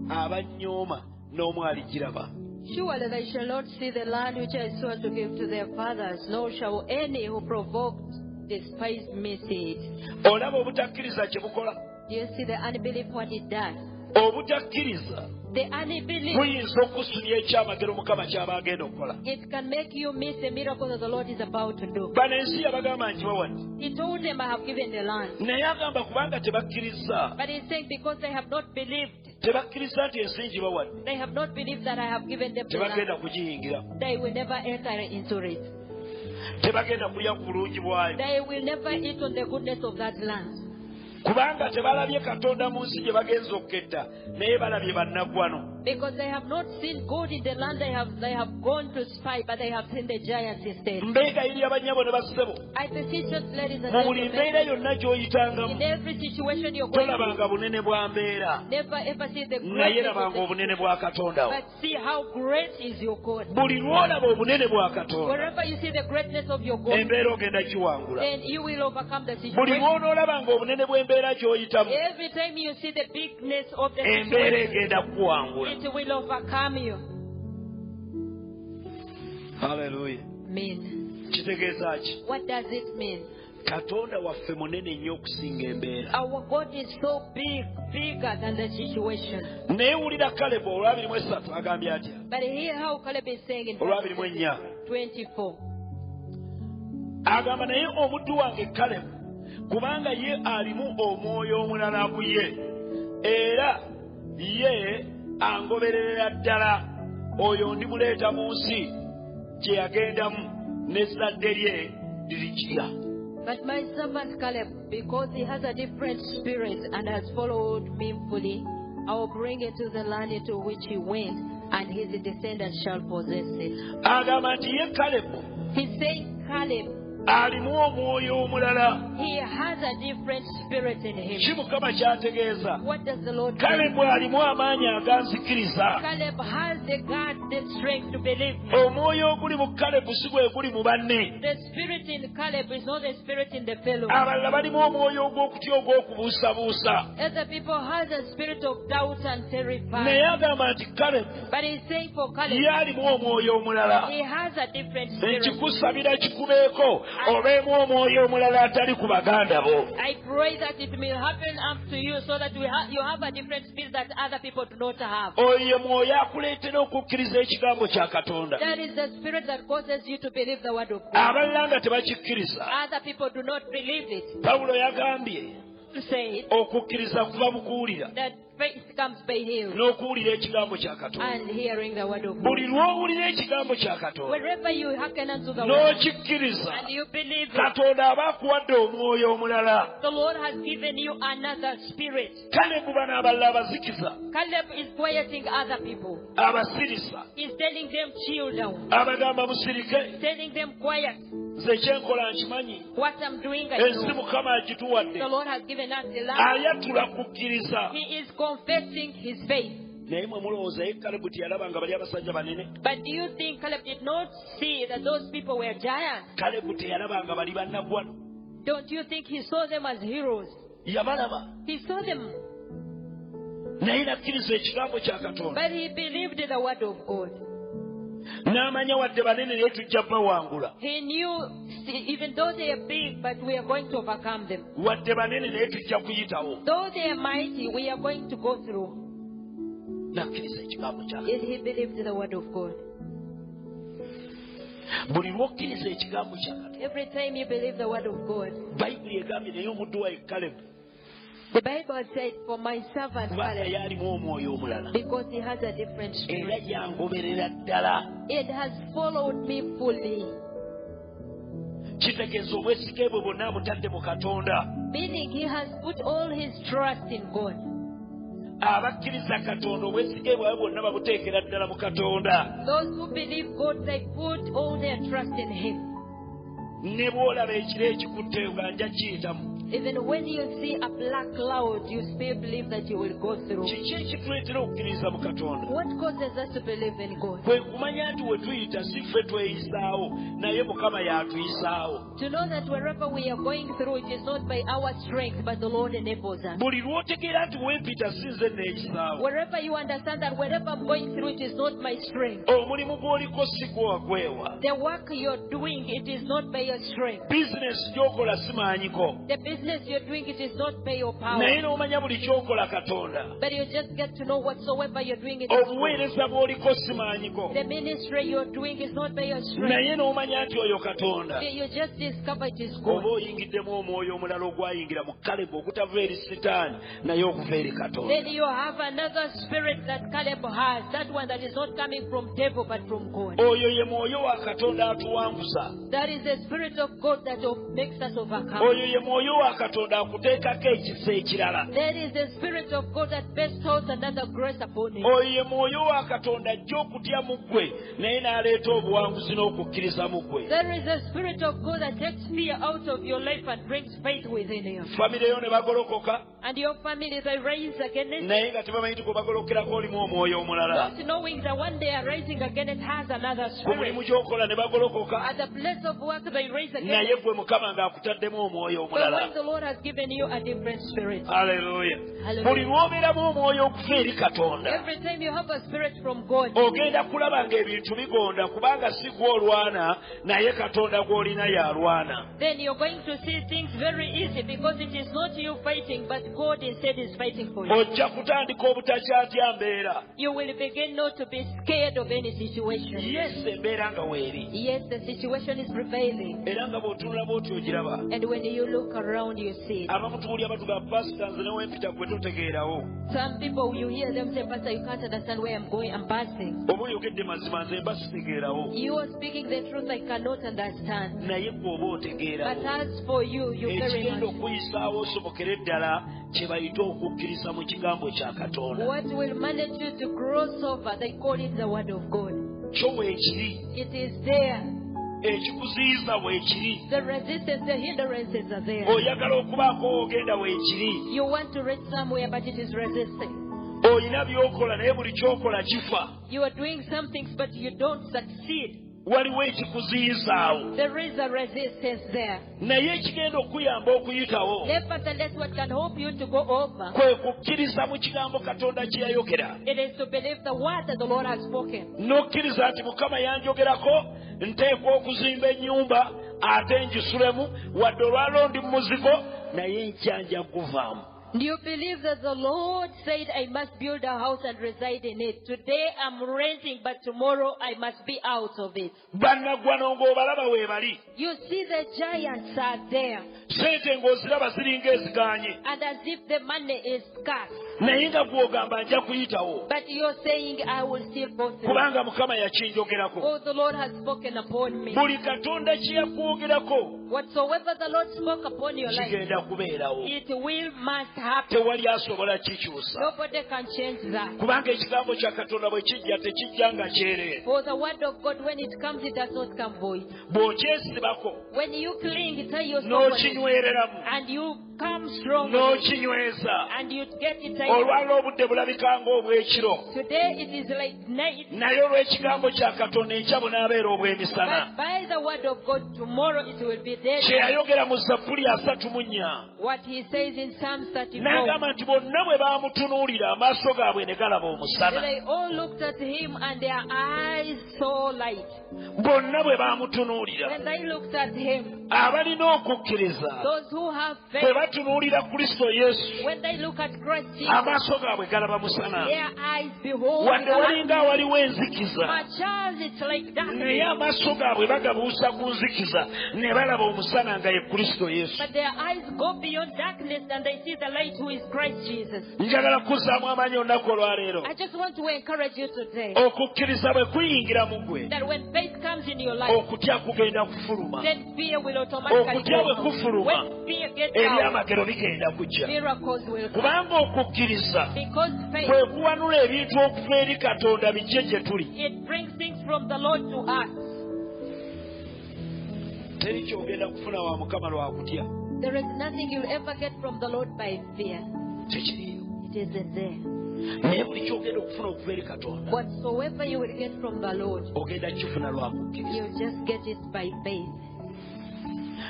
S1: abanyooma n'omu aligiraba.
S2: Surely they shall not see the land which I swore to give to their fathers, nor shall any who provoked despise me see it.
S1: Olaba obutakkiriza kye bukola.
S2: Do you see the unbelief what it does?
S1: Obutakkiriza
S2: The unbelief,
S1: kuyinza okusubya ekyamagero Mukama ky'aba agenda okukola.
S2: it can make you miss a miracle that the Lord is about to do.
S1: Bano ensi yabagamba nti bawadde.
S2: He told them, I have given the land.
S1: Naye agamba kubanga tebakkiriza.
S2: But he's saying because they have not believed,
S1: Tebakkiriza nti ensi ngibawadde.
S2: they have not believed that I have given them the
S1: Tebagenda
S2: land,
S1: kugiyingira.
S2: they will never enter into it.
S1: Tebagenda kulya ku bulungi bwayo.
S2: They will never eat on the goodness of that land.
S1: Kubanga tebalabye Katonda mu nsi gye bagenza okuketta naye balabye bannaggwano.
S2: Because they have not seen God in the land, they have gone to spy, but they have seen the giants instead.
S1: Mbeegayirira bannyabo ne bassebo.
S2: I beseech you, ladies and
S1: Mu buli mbeera
S2: gentlemen,
S1: yonna gy'oyitangamu
S2: in every situation you're going
S1: tolabanga
S2: through,
S1: bunene bwa mbeera
S2: never ever see the
S1: naye
S2: greatness of
S1: labanga
S2: the,
S1: obunene bwa Katonda wo.
S2: but see how great is your God.
S1: Buli lw'olaba obunene bwa Katonda
S2: Wherever you see the greatness of your God,
S1: embeera ogenda kiwangula.
S2: then you will overcome the
S1: Buli
S2: situation.
S1: lw'onoolabanga obunene bw'embeera gy'oyitamu
S2: Every time you see the bigness of the
S1: embeera
S2: situation,
S1: egenda kukuwangula.
S2: it will overcome you.
S1: Haleluya.
S2: Mean.
S1: Kitegeeza ki?
S2: What does it mean?
S1: Katonda waffe munene nnyo okusinga embeera.
S2: Our God is so big, bigger than the situation.
S1: Naye wulira Kalebu olw'abirimu agambye atya?
S2: But hear how Caleb is saying in
S1: Olw'abirimu
S2: verse
S1: ennya
S2: 24.
S1: agamba naye omuddu wange Kalebu kubanga ye alimu omwoyo omulala ku ye era ye angobererera ddala oyo ndimuleeta mu nsi gye yagendamu n'ezzadde lye lirigirya.
S2: But my servant Caleb, because he has a different spirit and has followed me fully, I will bring it to the land into which he went, and his descendants shall possess it.
S1: Agamba nti ye Kalebu
S2: He's saying Caleb,
S1: alimu omwoyo omulala.
S2: he has a different spirit in him.
S1: Ki Mukama ky'ategeeza?
S2: What does the Lord do?
S1: Kalebu alimu amaanyi aganzikiriza.
S2: Caleb has the God, the strength to believe.
S1: Omwoyo oguli mu Kalebu si gwe guli mu banne.
S2: The spirit in Caleb is not the spirit in the fellow.
S1: Abalala balimu omwoyo ogw'okutya ogw'okubuusabuusa.
S2: Other people has a spirit of doubt and
S1: Naye
S2: terrified.
S1: agamba nti Kalebu
S2: But he's saying for Caleb,
S1: ye alimu omwoyo omulala.
S2: he has a different spirit.
S1: Ekikusabira kikubeeko obeemu omwoyo omulala atali ku baganda bo.
S2: I pray that it will happen up to you so that you have a different spirit that other people do not have.
S1: Oyo mwoyo akuleetera okukkiriza ekigambo kya Katonda.
S2: That is the spirit that causes you to believe the word of God.
S1: Abalala nga tebakikkiriza.
S2: Other people do not believe it.
S1: Pawulo yagambye
S2: Say
S1: okukkiriza kuva mu kuwulira
S2: that faith comes by hearing
S1: n'okuwulira ekigambo kya Katonda.
S2: and hearing the word of God.
S1: Buli lw'owulira ekigambo kya Katonda
S2: Wherever you hearken unto the word
S1: n'okikkiriza,
S2: and you believe it,
S1: Katonda aba akuwadde omwoyo omulala.
S2: the Lord has given you another spirit.
S1: Kalebu bano abalala abazikiza,
S2: Caleb is quieting other people.
S1: abasirisa,
S2: He's telling them chill down,
S1: abagamba musirike,
S2: telling them quiet.
S1: nze kyenkola nkimanyi,
S2: What I'm doing, I
S1: ensi
S2: know.
S1: Mukama agituwadde.
S2: The Lord has given us the land.
S1: Ayatula kukkiriza.
S2: He is confessing his faith.
S1: Naye mwe mulowooza ye Kalebu teyalaba nga bali abasajja banene?
S2: But do you think Caleb did not see that those people were giants?
S1: Kalebu teyalaba nga bali bannaggwano?
S2: Don't you think he saw them as heroes?
S1: Yabalaba.
S2: He saw them,
S1: Naye nakkiriza ekigambo kya Katonda.
S2: but he believed the word of God.
S1: N'amanya wadde banene naye tujja bawangula.
S2: He knew, even though they are big, but we are going to overcome them.
S1: Wadde banene naye tujja kuyitawo.
S2: Though they are mighty, we are going to go through.
S1: Nakkiriza ekigambo kya
S2: And he believed the word of God.
S1: buli lw'okkiriza ekigambo kya Katonda.
S2: Every time you believe the word of God,
S1: Bayibuli egambye naye omuddu wa Kalebu
S2: the Bible said, for my servant
S1: kubanga
S2: Caleb,
S1: yalimu omwoyo omulala
S2: because he has a different
S1: era
S2: spirit,
S1: yangoberera ddala.
S2: it has followed me fully.
S1: Kitegeeza obwesige bwe bwonna amutadde mu Katonda.
S2: Meaning he has put all his trust in God.
S1: Abakkiriza Katonda obwesige bwabwe bwonna babuteekera ddala mu Katonda.
S2: Those who believe God, they put all their trust in him.
S1: Ne bw'olaba ekiro ekikutte nga nja kiyitamu.
S2: Even when you see a black cloud, you still believe that you will go through.
S1: Kiki ekituleetera okukkiriza mu Katonda?
S2: What causes us to believe in God?
S1: Kwe kumanya nti we tuyita si ffe tweyisaawo, naye Mukama y'atuyisaawo.
S2: To know that wherever we are going through, it is not by our strength, but the Lord enables us.
S1: Buli lw'otegeera nti weempita si nze neeyisaawo,
S2: Wherever you understand that wherever I'm going through, it is not my strength.
S1: omulimu gw'oliko si gwe wagwewa.
S2: The work you're doing, it is not by your strength.
S1: Bizinesi gy'okola si maanyiko,
S2: The business you're doing, it is not by your power.
S1: naye n'omanya buli ky'okola Katonda.
S2: But you just get to know whatsoever you're doing, it is God.
S1: Obuweereza bw'oliko si maanyiko,
S2: The ministry you're doing is not by your strength.
S1: naye n'omanya nti oyo Katonda.
S2: You just discover it is
S1: Oba
S2: God.
S1: oyingiddemu omwoyo omulala ogwayingira mu Kalebu okutava eri Sitaani naye okuva eri Katonda.
S2: Then you have another spirit that Caleb has, that one that is not coming from devil but from God.
S1: Oyo ye mwoyo wa Katonda atuwanguza.
S2: That is the spirit of God that makes us overcome.
S1: Oyo ye mwoyo wa Katonda akuteekako ekisa ekirala.
S2: That is the spirit of God that bestows another grace upon you.
S1: Oyo ye mwoyo wa Katonda ajja okutya mu ggwe naye n'aleeta obuwanguzi n'okukkiriza mu ggwe.
S2: There is a spirit of God that takes fear out of your life and brings faith within you.
S1: Famire yo ne bagolokoka
S2: And your family, they rise again it,
S1: naye nga tebamanyi nti gwe bagolokerako olimu omwoyo omulala.
S2: not knowing that one day are rising again it has another
S1: Ku mulimu
S2: spirit.
S1: gy'okola ne bagolokoka
S2: At the place of work, they rise again.
S1: naye gwe Mukama ng'akutaddemu omwoyo
S2: But when
S1: omulala.
S2: the Lord has given you a different spirit.
S1: Haleluya.
S2: Hallelujah.
S1: Buli lw'obeeramu omwoyo okuva eri Katonda,
S2: Every time you have a spirit from God,
S1: ogenda kulaba ng'ebintu bigonda kubanga si gwe olwana naye Katonda gw'olina y'alwana.
S2: then you're going to see things very easy because it is not you fighting, but God instead is fighting for you.
S1: Ojja kutandika obutakyatya mbeera.
S2: You will begin not to be scared of any situation.
S1: Yes, embeera nga weeri.
S2: Yes, the situation is prevailing.
S1: Era nga bw'otunula bw'oti ogiraba.
S2: And when you look around, you see it.
S1: Abamu tubuli abatuga pasita nze ne wempita gwe totegeerawo.
S2: Some people, you hear them say, Pastor, you can't understand where I'm going. I'm passing.
S1: Oba oyogedde mazima nze mba sitegeerawo.
S2: You are speaking the truth I cannot understand.
S1: Naye gwe oba
S2: But
S1: otegeerawo.
S2: as for you, you very
S1: Ekigenda
S2: much.
S1: okuyisaawo osobokere ddala kye bayita okukkiriza mu kigambo kya Katonda.
S2: What will manage you to cross over, they call it the word of God.
S1: Kyo weekiri.
S2: It is there.
S1: Ekikuziyiza weekiri.
S2: The resistance, the hindrances are there.
S1: Oyagala okubaako ogenda weekiri.
S2: You want to reach somewhere, but it is resisting.
S1: Oyina by'okola naye buli ky'okola kifa.
S2: You are doing some things, but you don't succeed.
S1: waliwo ekikuziyizaawo.
S2: There is a resistance there.
S1: Naye ekigenda okuyamba okuyitawo
S2: Nevertheless, what can help you to go over?
S1: kwe kukkiriza mu kigambo Katonda kye yayogera.
S2: It is to believe the word that the Lord has spoken.
S1: N'okkiriza nti Mukama yanjogerako nteekwa okuzimba ennyumba ate ngisulemu wadde olwalwo ndi mu muzigo naye nkyanja guvaamu.
S2: Do you believe that the Lord said, I must build a house and reside in it? Today I'm renting, but tomorrow I must be out of it.
S1: Bannaggwano ng'obalaba weebali.
S2: You see the giants are there,
S1: Sente ng'oziraba ziringa ezigaanye.
S2: and as if the money is scarce.
S1: Naye nga gw'ogamba nja kuyitawo.
S2: But you're saying, I will still go through.
S1: Kubanga Mukama yakinjogerako.
S2: Oh, the Lord has spoken upon me.
S1: Buli Katonda kye yakwogerako
S2: Whatsoever the Lord spoke upon your life,
S1: kigenda kubeerawo.
S2: it will must happen.
S1: Tewali asobola kikyusa.
S2: Nobody can change that.
S1: Kubanga ekigambo kya Katonda bwe kijja tekijja nga kyereere.
S2: For the word of God, when it comes, it does not come void.
S1: Bw'okyesibako
S2: When you cling, tell yourself,
S1: n'okinywereramu
S2: and you come strong,
S1: n'okinyweza
S2: and you get it right.
S1: olwalwo obudde bulabika ng'obw'ekiro
S2: Today it is like night,
S1: naye olw'ekigambo kya Katonda enkya bunaabeera obw'emisana.
S2: but by the word of God, tomorrow it will be dead.
S1: Kye yayogera mu Zabbuli 34
S2: What he says in Psalm 34,
S1: n'agamba nti bonna bwe baamutunuulira amaaso gaabwe ne galaba omusana.
S2: they all looked at him and their eyes saw light.
S1: Bonna bwe baamutunuulira
S2: When they looked at him,
S1: abalina okukkiriza
S2: those who have
S1: bwe
S2: faith,
S1: batunuulira Kristo Yesu
S2: when they look at Christ Jesus,
S1: amaaso gaabwe galaba musana.
S2: their eyes behold
S1: Wadde
S2: light.
S1: walinga awaliwo enzikiza
S2: My child, it's like
S1: naye
S2: that.
S1: amaaso gaabwe bagabuusa ku nzikiza ne balaba omusana nga ye Kristo Yesu.
S2: But their eyes go beyond darkness and they see the light who is Christ Jesus.
S1: Njagala kuzzaamu amaanyi olunaku olwaleero.
S2: I just want to encourage you today
S1: Okukkiriza bwe kuyingira mu gwe
S2: that when faith comes in your life,
S1: okutya kugenda kufuluma.
S2: then fear will automatically
S1: Okutya bwe
S2: go.
S1: kufuluma
S2: When fear gets out,
S1: ebyamagero bigenda kujja.
S2: miracles will come.
S1: Kubanga okukkiriza
S2: Because
S1: kwe
S2: faith,
S1: kuwanula ebintu okuva eri Katonda bijje gye tuli.
S2: it brings things from the Lord to us.
S1: Teri kyogenda kufuna wa Mukama lwa kutya.
S2: There is nothing you'll ever get from the Lord by fear.
S1: Tekiriyo.
S2: It isn't there.
S1: Naye buli kyogenda okufuna okuva eri Katonda
S2: Whatsoever you will get from the Lord,
S1: ogenda kifuna lwa kukkiriza.
S2: you'll just get it by faith.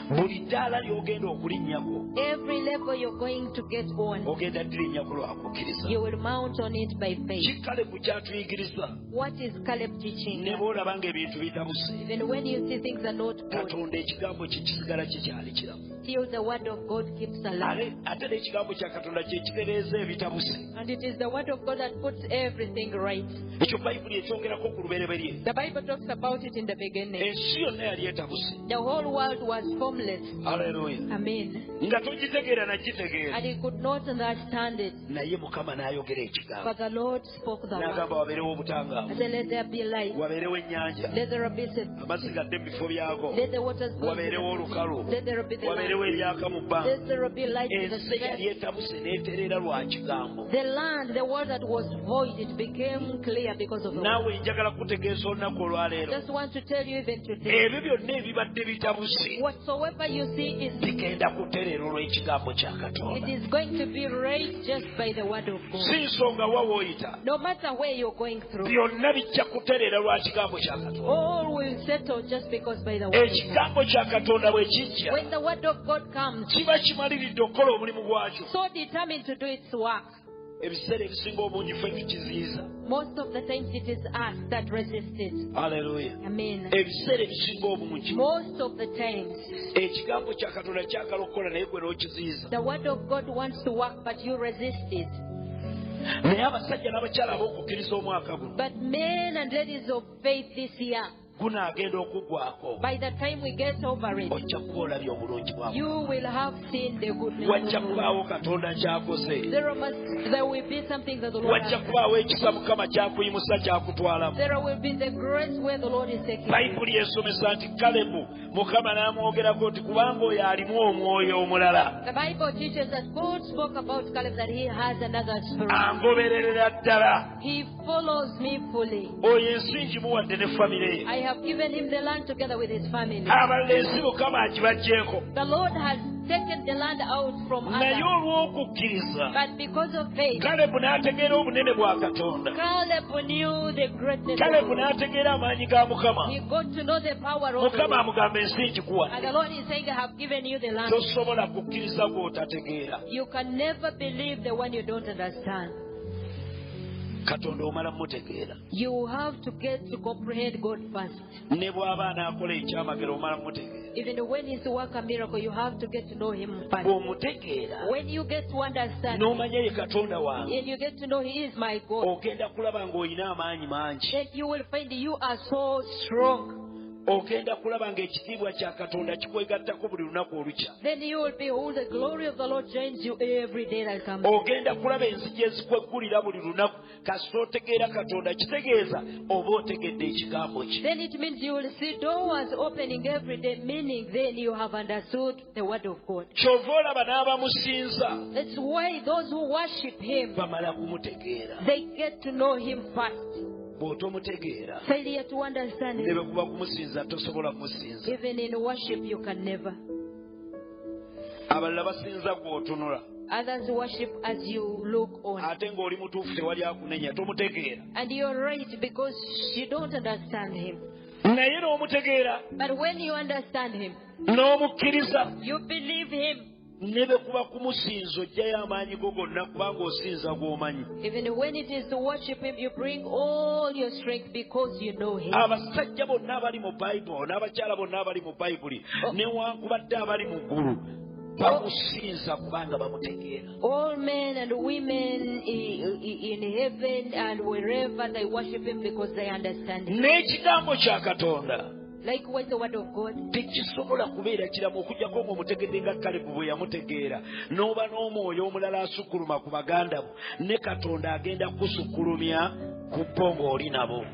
S1: Buli ddaala ly'ogenda okulinnyako
S2: Every level you're going to get on,
S1: ogenda ddirinnyako lwa kukkiriza.
S2: you will mount on it by faith.
S1: Kikkale ku kyatuyigiriza
S2: What is Caleb teaching?
S1: ne bw'olaba ng'ebintu bitabuse.
S2: Even when you see things are not good,
S1: Katonda ekigambo kye kisigala kikyali kiramu.
S2: still the word of God keeps alive.
S1: Ate n'ekigambo kya Katonda kye kitereeza ebitabuse.
S2: And it is the word of God that puts everything right.
S1: Ekyo Bayibuli ekyongerako ku lubereberye.
S2: The Bible talks about it in the beginning.
S1: Ensi yonna yali etabuse.
S2: The whole world was formless.
S1: Haleluya.
S2: Amen.
S1: Nga togitegeera nagitegeera.
S2: And he could not understand it.
S1: Naye Mukama n'ayogera ekigambo.
S2: But the Lord spoke the word.
S1: N'agamba wabeerewo
S2: And
S1: obutangaavu.
S2: said, let there be light.
S1: Wabeerewo ennyanja.
S2: Let there be
S1: Amazzi gadde mu bifo byago.
S2: let the waters go.
S1: Wabeerewo olukalu.
S2: Let there be the
S1: Wabeerewo
S2: light.
S1: ebyaka mu bbanga.
S2: Let there be light in the
S1: Ensi yali
S2: sky.
S1: etabuse n'etereera lwa kigambo.
S2: The land, the word that was void, it became clear because of the word.
S1: Naawe njagala kutegeeza olunaku olwaleero.
S2: Just want to tell you even today,
S1: Ebyo byonna ebibadde bitabuse
S2: whatsoever you see is
S1: bigenda kutereera olw'ekigambo kya
S2: it
S1: Katonda.
S2: is going to be right just by the word of God.
S1: Si nsonga wa w'oyita.
S2: No matter where you're going through,
S1: Byonna bijja kutereera lwa kigambo kya Katonda.
S2: all will settle just because by the word of God.
S1: Ekigambo kya Katonda bwe kijja
S2: When the word of God comes,
S1: kiba kimaliridde okukola omulimu gwakyo.
S2: so determined to do its work,
S1: Ebiseera ebisinga obungi ffe tukiziyiza.
S2: most of the times it is us that resist it.
S1: Haleluya.
S2: Amen.
S1: Ebiseera ebisinga obungi
S2: Most of the times,
S1: ekigambo kya Katonda kyagala okukola naye gwe n'okiziyiza.
S2: the word of God wants to work, but you resist it.
S1: Naye abasajja n'abakyala ab'okukkiriza omwaka guno
S2: But men and ladies of faith this year,
S1: gunaagenda okuggwako.
S2: by the time we get over it,
S1: Ojja kuba olabye obulungi bwa
S2: you will have seen the goodness
S1: wajja
S2: of God.
S1: kubaawo Katonda ky'akoze.
S2: There will be something that the Lord
S1: Wajja
S2: has.
S1: kubaawo ekisa Mukama ky'akuyimusa ky'akutwalamu.
S2: There will be the grace where the Lord is taking you.
S1: Bayibuli esomesa nti Kalebu Mukama n'amwogerako nti kubanga oyo alimu omwoyo omulala.
S2: The Bible teaches that God spoke about Caleb that he has another spirit.
S1: Angobererera ddala.
S2: He follows me fully.
S1: Oyo ensi ngimuwadde ne famire ye.
S2: I have given him the land together with his family.
S1: Abalala ensi Mukama agibaggyeko.
S2: The Lord has taken the land out from
S1: naye
S2: others.
S1: olw'okukkiriza
S2: But because of faith,
S1: Kalebu n'ategeera obunene bwa Katonda.
S2: Caleb knew the greatness of
S1: Kalebu
S2: God.
S1: n'ategeera amaanyi ga Mukama.
S2: He got to know the power of
S1: Mukama
S2: God.
S1: amugamba ensi
S2: And the
S1: ngikuwadde.
S2: Lord is saying, I have given you the land.
S1: Tosobola kukkiriza gw'otategeera.
S2: You can never believe the one you don't understand.
S1: Katonda omala mutegeera.
S2: You have to get to comprehend God first.
S1: Ne bw'aba anaakola ekyamagero omala mutegeera.
S2: Even when He's to work a miracle, you have to get to know Him first.
S1: Bw'omutegeera
S2: When you get to understand
S1: n'omanya ye Katonda wange,
S2: and you get to know He is my God,
S1: ogenda kulaba ng'olina amaanyi mangi.
S2: then you will find you are so strong.
S1: Ogenda kulaba ng'ekitiibwa kya Katonda kikwegattako buli lunaku olukya.
S2: Then you will behold the glory of the Lord joins you every day that comes.
S1: Ogenda kulaba enzigi ezikweggulira buli lunaku kasita otegeera Katonda, kitegeeza oba otegedde ekigambo kye.
S2: Then it means you will see doors opening every day, meaning then you have understood the word of God.
S1: Kyova olaba n'abamusinza
S2: That's why those who worship Him,
S1: bamala kumutegeera.
S2: they get to know Him first.
S1: Bw'otomutegeera
S2: Failure to understand
S1: ne
S2: Him,
S1: bwe kuba kumusinza tosobola kumusinza.
S2: even in worship, you can never.
S1: Abalala basinza gw'otunula
S2: Others worship as you look on.
S1: ate ng'oli mutuufu tewali akunenya, tomutegeera.
S2: And you're right because you don't understand Him.
S1: Naye n'omutegeera
S2: But when you understand Him,
S1: n'omukkiriza
S2: you believe Him.
S1: ne bwe kuba kumusinza ojjayo amaanyi go gonna kubanga osinza gw'omanyi.
S2: Even when it is to worship Him, you bring all your strength because you know Him.
S1: Abasajja bonna abali mu Bayibuli n'abakyala bonna abali mu Bayibuli newankubadde abali mu ggulu bamusinza kubanga bamutegeera.
S2: All men and women in heaven and wherever they worship Him because they understand Him.
S1: N'ekigambo kya Katonda
S2: Likewise, the word of God.
S1: tekisobola kubeera kiramu okuggyako ng'omutegedde nga Kalebu bwe yamutegeera n'oba n'omwoyo omulala asukkuluma ku baganda bo ne Katonda agenda kusukkulumya ku bo ng'oli nabo.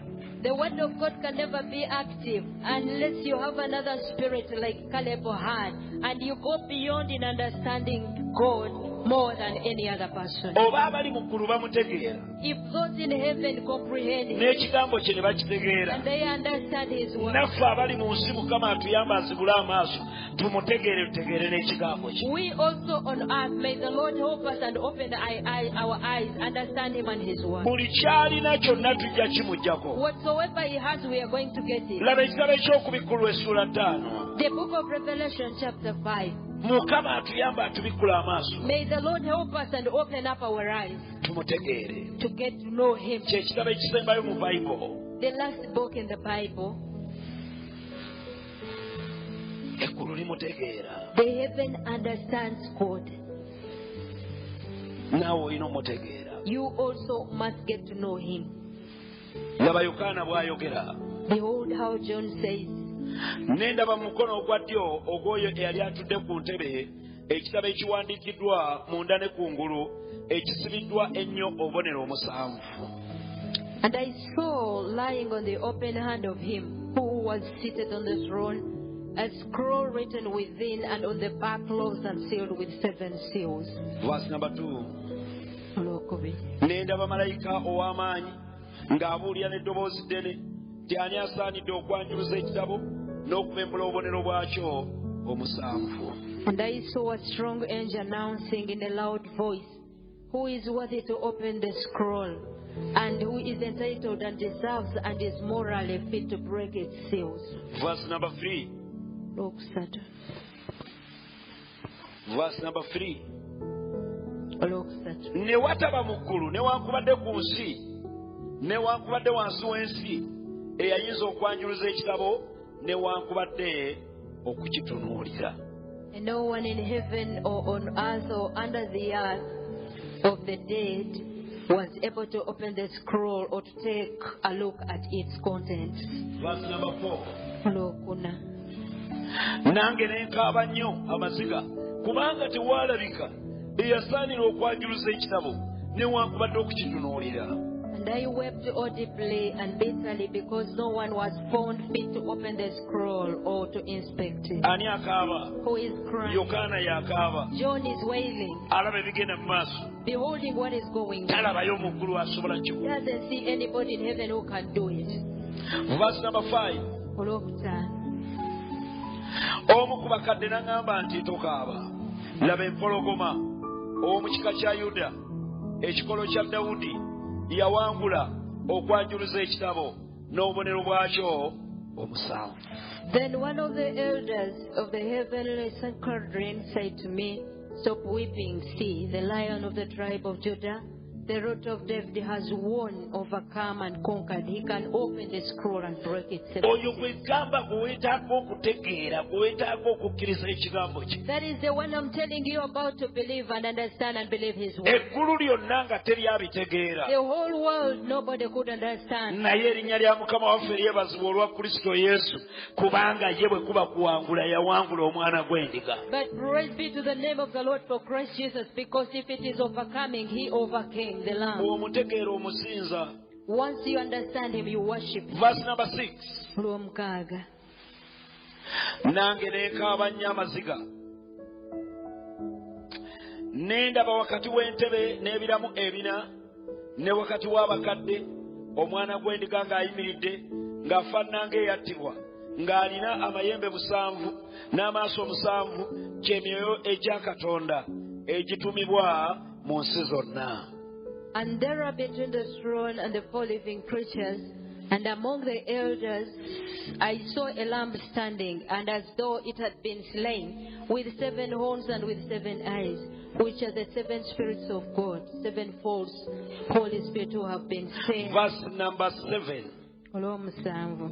S2: The word of God can never be active unless you have another spirit like Caleb had, and you go beyond in understanding God more than any other person.
S1: Oba abali mu ggulu bamutegeera
S2: If those in heaven comprehend Him
S1: n'ekigambo kye ne bakitegeera,
S2: and they understand His word,
S1: naffe abali mu nsi Mukama atuyambe azibule amaaso tumutegeere tutegeere n'ekigambo kye.
S2: we also on earth, may the Lord help us and open our eyes, understand Him and His word.
S1: Buli kyalina kyonna tujja kimuggyako.
S2: Whatsoever He has, we are going to get it.
S1: Laba ekitabo eky'okubikkulu essula 5.
S2: The book of Revelation chapter 5.
S1: Mukama atuyambe atubikkule amaaso
S2: May the Lord help us and open up our eyes
S1: tumutegeere.
S2: to get to know Him.
S1: Kye kitabo ekisembayo mu Bayibuli.
S2: The last book in the Bible,
S1: Eggulu limutegeera.
S2: the heaven understands God.
S1: Naawe olina omutegeera.
S2: You also must get to know Him.
S1: Laba Yokaana bw'ayogera.
S2: Behold how John says,
S1: Ne ndaba mu mukono ogwa ddyo ogw'oyo eyali atudde ku ntebe ekitabo ekiwandiikiddwa munda ne kungulu ekisibiddwa ennyo obubonero omusanvu.
S2: and I saw lying on the open hand of Him who was seated on the throne a scroll written within and on the back closed and sealed with 7 seals.
S1: Verse number 2.
S2: Olwokubiri.
S1: Ne ndaba malayika ow'amaanyi ng'abuulira n'eddoboozi ddene nti ani asaanidde okwanjuluza ekitabo n'okubembula obubonero bwakyo omusanvu.
S2: And I saw a strong angel announcing in a loud voice, who is worthy to open the scroll, and who is entitled and deserves and is morally fit to break its seals.
S1: Verse number 3.
S2: Olwokusatu.
S1: Verse number 3.
S2: Olwokusatu.
S1: Ne wataba mu ggulu newankubadde ku nsi newankubadde wansi w'ensi eyayinza okwanjuluza ekitabo newankubadde okukitunuulira.
S2: And no one in heaven or on earth or under the earth of the dead was able to open the scroll or to take a look at its contents.
S1: Verse number 4.
S2: Olwokuna.
S1: Nange ne nkaaba nnyo amaziga kubanga tewaalabika eyasaanira okwanjuluza ekitabo newankubadde okukitunuulira.
S2: And I wept audibly and bitterly because no one was found fit to open the scroll or to inspect it.
S1: Ani akaaba?
S2: Who is crying?
S1: Yokaana y'akaaba.
S2: John is wailing,
S1: Alaba ebigenda mu maaso.
S2: beholding what is going on.
S1: Talabayo mu ggulu asobola
S2: He
S1: kikola.
S2: doesn't see anybody in heaven who can do it.
S1: Verse number 5.
S2: Olwokutaano.
S1: Omu ku bakadde n'aŋŋamba nti tokaaba. laba empologoma ow'omu kika kya Yuda ekikolo kya Dawudi yawangula okwanjuluza ekitabo n'obubonero bwakyo omusanvu.
S2: Then one of the elders of the heavenly Sanhedrin said to me, "Stop weeping. See, the Lion of the tribe of Judah, the root of David, has won, overcome, and conquered. He can open the scroll and break its seven
S1: Oyo
S2: seals."
S1: gwegamba gweweetaako okutegeera, gweweetaako okukkiriza ekigambo kye.
S2: That is the one I'm telling you about, to believe and understand and believe his word.
S1: Eggulu lyonna nga teryabitegeera.
S2: The whole world, nobody could understand.
S1: Naye erinnya lya Mukama waffe lyebazibwa olwa Kristo Yesu, kubanga ye bwe kuba kuwangula yawangula omwana gw'endiga.
S2: But praise be to the name of the Lord for Christ Jesus, because if it is overcoming, he overcame the Lamb.
S1: Omutegeera omusinza.
S2: Once you understand him, you worship him.
S1: Verse number 6.
S2: Olw'omukaaga.
S1: Nange neekaaba nnyo amaziga. Ne ndaba wakati w'entebe n'ebiramu ebina, ne wakati w'abakadde, omwana gw'endiga ng'ayimiridde, ng'afaanana ng'eyattibwa, ng'alina amayembe 7 n'amaaso 7, ky'emyoyo egya Katonda egitumibwa mu nsi zonna.
S2: And there are between the throne and the 4 living creatures, and among the elders, I saw a lamb standing, and as though it had been slain, with 7 horns and with 7 eyes, which are the 7 spirits of God, 7 false Holy Spirit who have been sent.
S1: Verse number 7.
S2: Olw'omusanvu.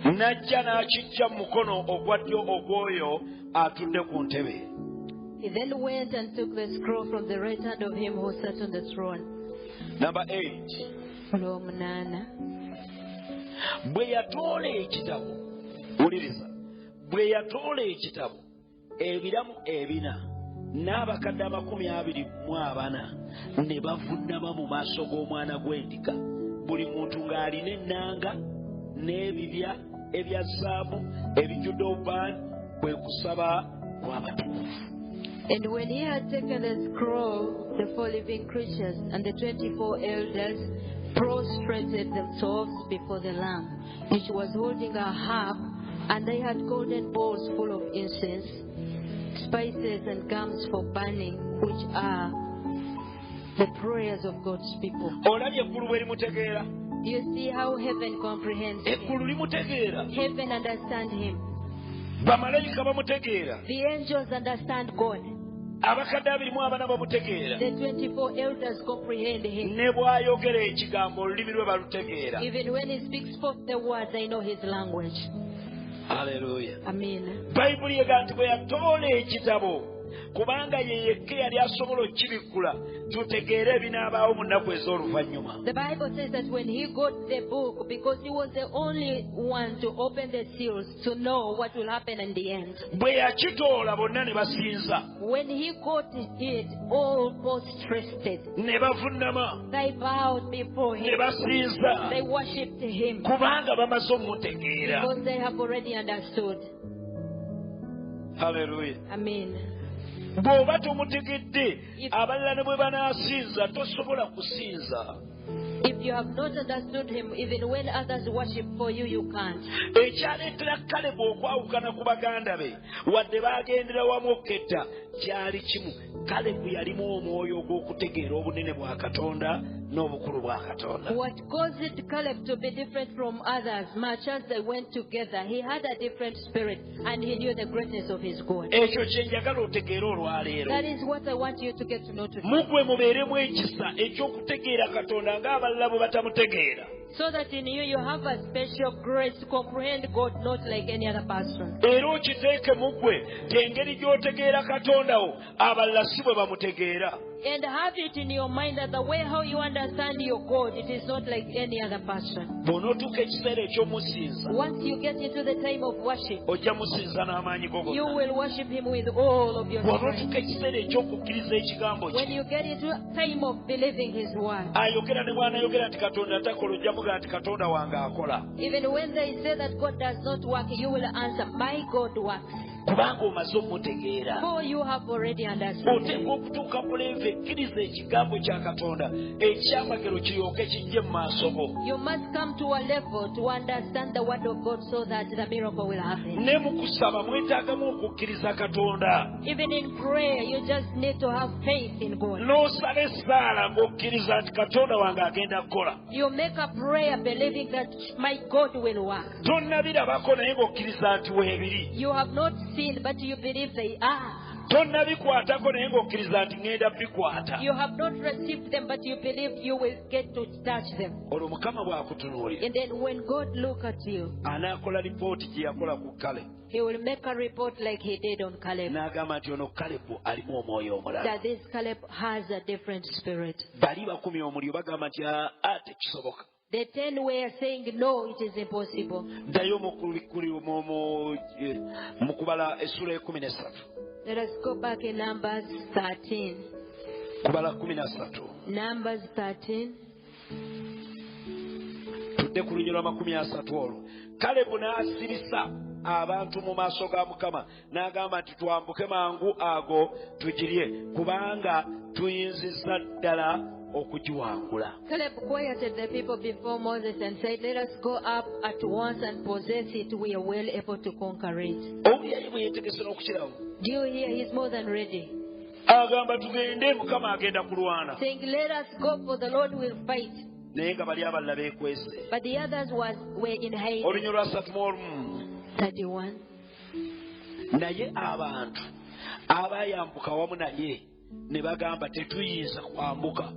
S1: Najja n'akijja mu mukono ogwa ddyo ogw'oyo atudde ku ntebe.
S2: He then went and took the scroll from the right hand of him who sat on the throne.
S1: Number 8.
S2: Olw'omunaana.
S1: Bwe yatoola ekitabo, wuliriza, bwe yatoola ekitabo, ebiramu ebina n'abakadde 24 ne bavuunama mu maaso g'omwana gw'endiga, buli muntu ng'alina ennanga n'ebibya ebya zaabu ebijjudde obubaani, bwe kusaba kw'abatukuvu.
S2: And when he had taken the scroll, the 4 living creatures and the 24 elders prostrated themselves before the Lamb, which was holding a harp, and they had golden bowls full of incense, spices and gums for burning, which are the prayers of God's people.
S1: Olabye eggulu bwe limutegeera?
S2: Do you see how heaven comprehends him?
S1: Eggulu limutegeera.
S2: Heaven understands him.
S1: Bamalayika bamutegeera.
S2: The angels understand God.
S1: Abakadde 24 bamutegeera.
S2: The 24 elders comprehend him.
S1: Ne bw'ayogera ekigambo olulimi lwe balutegeera.
S2: Even when he speaks forth the word, they know his language.
S1: Hallelujah.
S2: Amen.
S1: Bayibuli egaa nti bwe yatoola ekitabo, kubanga ye yekka yali asobola okukibikkula, tutegeere ebinaabaawo mu nnaku ez'oluvannyuma.
S2: The Bible says that when he got the book, because he was the only one to open the seals to know what will happen in the end.
S1: Bwe yakitoola bonna ne basinza.
S2: When he got it, all prostrated.
S1: Ne bavuunama.
S2: They bowed before
S1: Ne
S2: him.
S1: basinza.
S2: They worshipped him
S1: Kubanga bamaze omutegeera.
S2: because they have already understood.
S1: Hallelujah.
S2: Amen.
S1: Bw'oba tomutegedde, abalala ne bwe banaasinza tosobola kusinza.
S2: If you have not understood him, even when others worship for you, you can't.
S1: Ekyaleetera Kalebu okwawukana ku baganda be, wadde baagendera wamu oketta, kyali kimu. Kalebu yalimu omwoyo ogw'okutegeera obunene bwa Katonda n'obukulu bwa Katonda.
S2: What caused Caleb to be different from others, much as they went together, he had a different spirit and he knew the greatness of his God.
S1: Ekyo kye njagala otegeera olwaleero.
S2: That is what I want you to get to know today.
S1: Mugwe mubeeremu ekisa eky'okutegeera Katonda ng'abalala bwe batamutegeera.
S2: So that in you, you have a special grace to comprehend God not like any other person.
S1: Era okiteeke mugwe ng'engeri gy'otegeera Katonda wo abalala si bwe bamutegeera.
S2: And have it in your mind that the way how you understand your God, it is not like any other person.
S1: Bw'onootuuka ekiseera eky'omusinza,
S2: Once you get into the time of worship,
S1: ojja musinza n'amaanyi go
S2: you
S1: gonna.
S2: will worship him with all of your
S1: Bw'onootuuka
S2: strength.
S1: ekiseera eky'okukkiriza ekigambo
S2: When
S1: kye,
S2: you get into a time of believing his word,
S1: ayogera ne bw'anayogera nti Katonda takola, ojja mugamba nti Katonda wange akola.
S2: even when they say that God does not work, you will answer, my God works.
S1: kubanga omaze omutegeera.
S2: For you have already understood.
S1: Oteekwa okutuuka ku level ekkiriza ekigambo kya Katonda ekyamagero kiryoke kijje mu maaso go.
S2: You must come to a level to understand the word of God so that the miracle will happen.
S1: Ne mu kusaba mwetaagamu okukkiriza Katonda.
S2: Even in prayer, you just need to have faith in God.
S1: N'osala essaala ng'okkiriza nti Katonda wange agenda kukola.
S2: You make a prayer believing that my God will work.
S1: Tonnabirabako naye ng'okkiriza nti weebiri.
S2: You have not seen, but you believe they are.
S1: Tonnabikwatako naye ng'okkiriza nti ŋŋenda bikwata.
S2: You have not received them, but you believe you will get to touch them.
S1: Olwo Mukama bw'akutunuulira.
S2: And then when God look at you,
S1: anaakola lipooti gye yakola ku Kale.
S2: He will make a report like He did on Caleb.
S1: N'agamba nti ono Kalebu alimu omwoyo omulala.
S2: That this Caleb has a different spirit.
S1: Bali bakumi omuliro bagamba nti tekisoboka.
S2: The 10 were saying, no, it is impossible.
S1: Ddayo mu kubala essula 13.
S2: Let us go back in Numbers 13.
S1: Kubala 13.
S2: Numbers 13.
S1: Tudde ku lunyirwa 30 olwo. Kalebu n'asirisa abantu mu maaso ga Mukama n'agamba nti twambuke mangu ago tugirye kubanga tuyinzizza ddala okugiwangula.
S2: Caleb quieted the people before Moses and said, let us go up at once and possess it. We are well able to conquer it.
S1: Ouli yali bwe yeetegese n'okukirawo.
S2: Do you hear? He's more than ready.
S1: Agamba tugende Mukama agenda kulwana.
S2: Saying, let us go for the Lord will fight.
S1: Naye nga bali abalala beekwese.
S2: But the others were in hiding.
S1: Olunyirwa 31.
S2: 31.
S1: Naye abantu abayambuka wamu naye ne bagamba tetuyinza kwambuka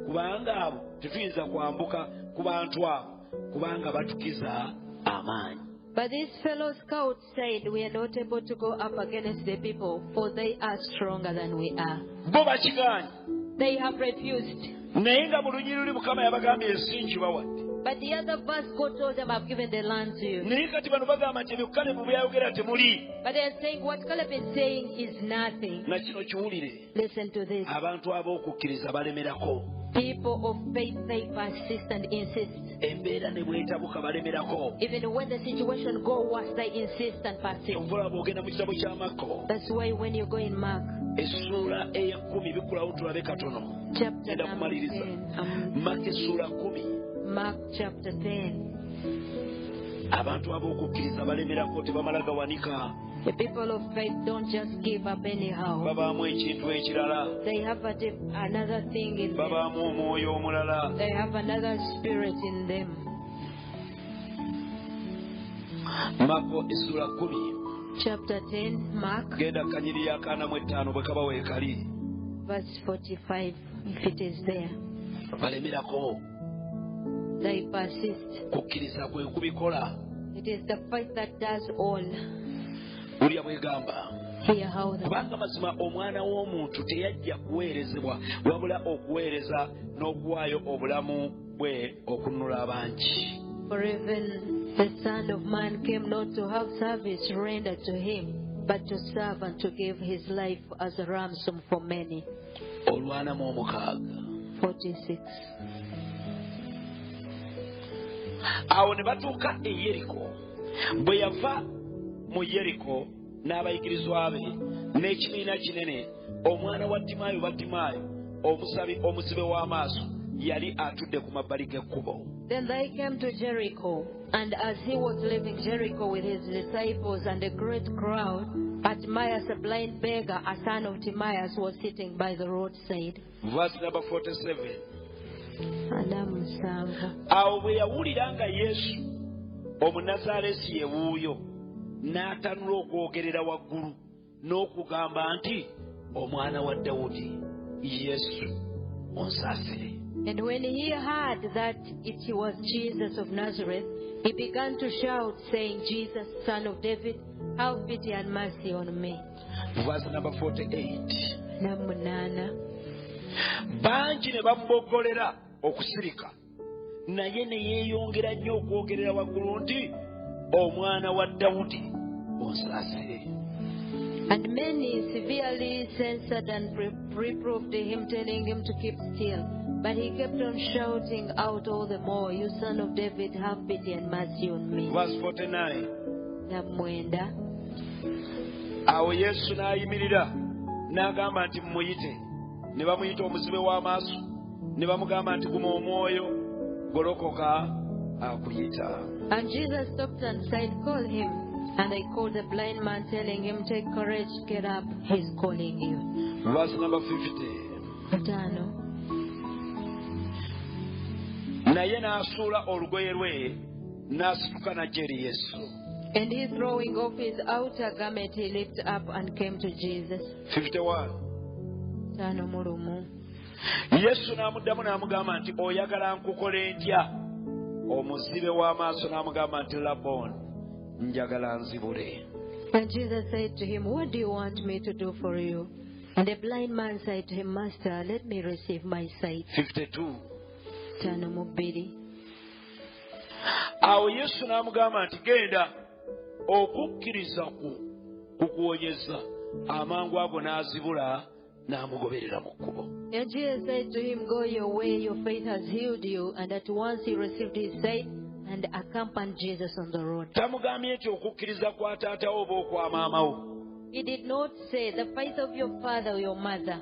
S1: kubanga abo tetuyinza kwambuka ku bantu abo kubanga batukiza amaanyi.
S2: But these fellow scouts said, we are not able to go up against the people, for they are stronger than we are.
S1: Bo bakigaanye.
S2: They have refused.
S1: Naye nga mu lunyiriri Mukama yabagambye ensi ngibawadde.
S2: But the other verse, God told them, I've given the land to you.
S1: Naye kati bano bagamba nti ebyo Kalebu bwe yayogera temuli.
S2: But they are saying, what Caleb is saying is nothing.
S1: Na kino kiwulire.
S2: Listen to this.
S1: Abantu ab'okukkiriza balemerako.
S2: People of faith, they persist and insist.
S1: Embeera ne bwetabuka balemerako.
S2: Even when the situation goes worse, they insist and persist.
S1: Obulaba bw'ogenda mu kitabo kya Makko.
S2: That's why when you go in Mark,
S1: essula 10 bikulawo tulabe katono.
S2: chapter
S1: Enda
S2: number
S1: kumaliriza.
S2: 10.
S1: Mark essula 10.
S2: Mark chapter 10.
S1: Abantu ab'okukkiriza balemerako tebamala gawanika.
S2: The people of faith don't just give up anyhow.
S1: Babaamu ekintu ekirala.
S2: They have another thing in them.
S1: Babaamu omwoyo omulala.
S2: They have another spirit in them.
S1: Makko essula 10.
S2: Chapter 10, Mark,
S1: Genda kanyiri ya 45 bwe kaba weekali.
S2: verse 45, if it is there.
S1: Balemerako.
S2: They persist.
S1: Kukkiriza kwe kubikola.
S2: It is the faith that does all.
S1: Ulya bwegamba.
S2: Hear how the
S1: Kubanga mazima omwana w'omuntu teyajja kuweerezebwa wabula okuweereza n'okuwaayo obulamu bwe okununula abangi.
S2: For even the Son of Man came not to have service rendered to him, but to serve and to give his life as a ransom for many.
S1: Olwana mu 6.
S2: 46.
S1: Awo ne batuuka e Yeriko. Bwe yava mu Yeriko n'abayigirizwa be n'ekibiina kinene, omwana wa Timaayo omusibe w'amaaso yali atudde ku mabbali g'ekkubo.
S2: Then they came to Jericho, and as he was leaving Jericho with his disciples and a great crowd, Bartimaeus, a blind beggar, a son of Timaeus, was sitting by the roadside.
S1: Verse number 47.
S2: Anamusanvu.
S1: Awo bwe yawulira nga Yesu Omunnazaaleesi ye wuuyo, n'atanula okwogerera waggulu n'okugamba nti, omwana wa Dawudi, Yesu onsaasire.
S2: And when he heard that it was Jesus of Nazareth, he began to shout, saying, Jesus, Son of David, have pity and mercy on me.
S1: Verse number 48.
S2: Namunana.
S1: Bangi ne bamuboggolera okusirika, naye ne yeeyongera nnyo okwogerera waggulu nti, omwana wa Dawudi onsaasire.
S2: And many severely censured and reproved him, telling him to keep still. But he kept on shouting out all the more, you Son of David, have pity and mercy on me.
S1: Verse 49.
S2: Namwenda.
S1: awo Yesu n'ayimirira n'agamba nti mumuyite. Ne bamuyita omuzibe w'amaaso ne bamugamba nti guma omwoyo golokoka akuyita.
S2: And Jesus stopped and said, call him. And they called the blind man, telling him, take courage, get up, he's calling you.
S1: Verse number 50.
S2: Gatano.
S1: Naye n'asuula olugoye lwe n'asituka n'ajja eri Yesu.
S2: And he, throwing off his outer garment, he lifted up and came to Jesus.
S1: 51.
S2: Tano mulumu.
S1: Yesu n'amuddamu n'amugamba nti oyagala nkukole ntya? Omuzibe w'amaaso n'amugamba nti Laboni, njagala nzibule.
S2: And Jesus said to him, what do you want me to do for you? And the blind man said to him, Master, let me receive my sight.
S1: 52.
S2: Tano mubiri.
S1: Awo Yesu n'amugamba nti genda, okukkiriza kukuwonyeza. Amangu ago n'azibula n'amugoberera mu kkubo.
S2: And Jesus said to him, go your way, your faith has healed you. And at once he received his sight and accompanied Jesus on the road.
S1: Tamugambye nti okukkiriza kwa taata wo oba okwa maama wo.
S2: He did not say the faith of your father or your mother.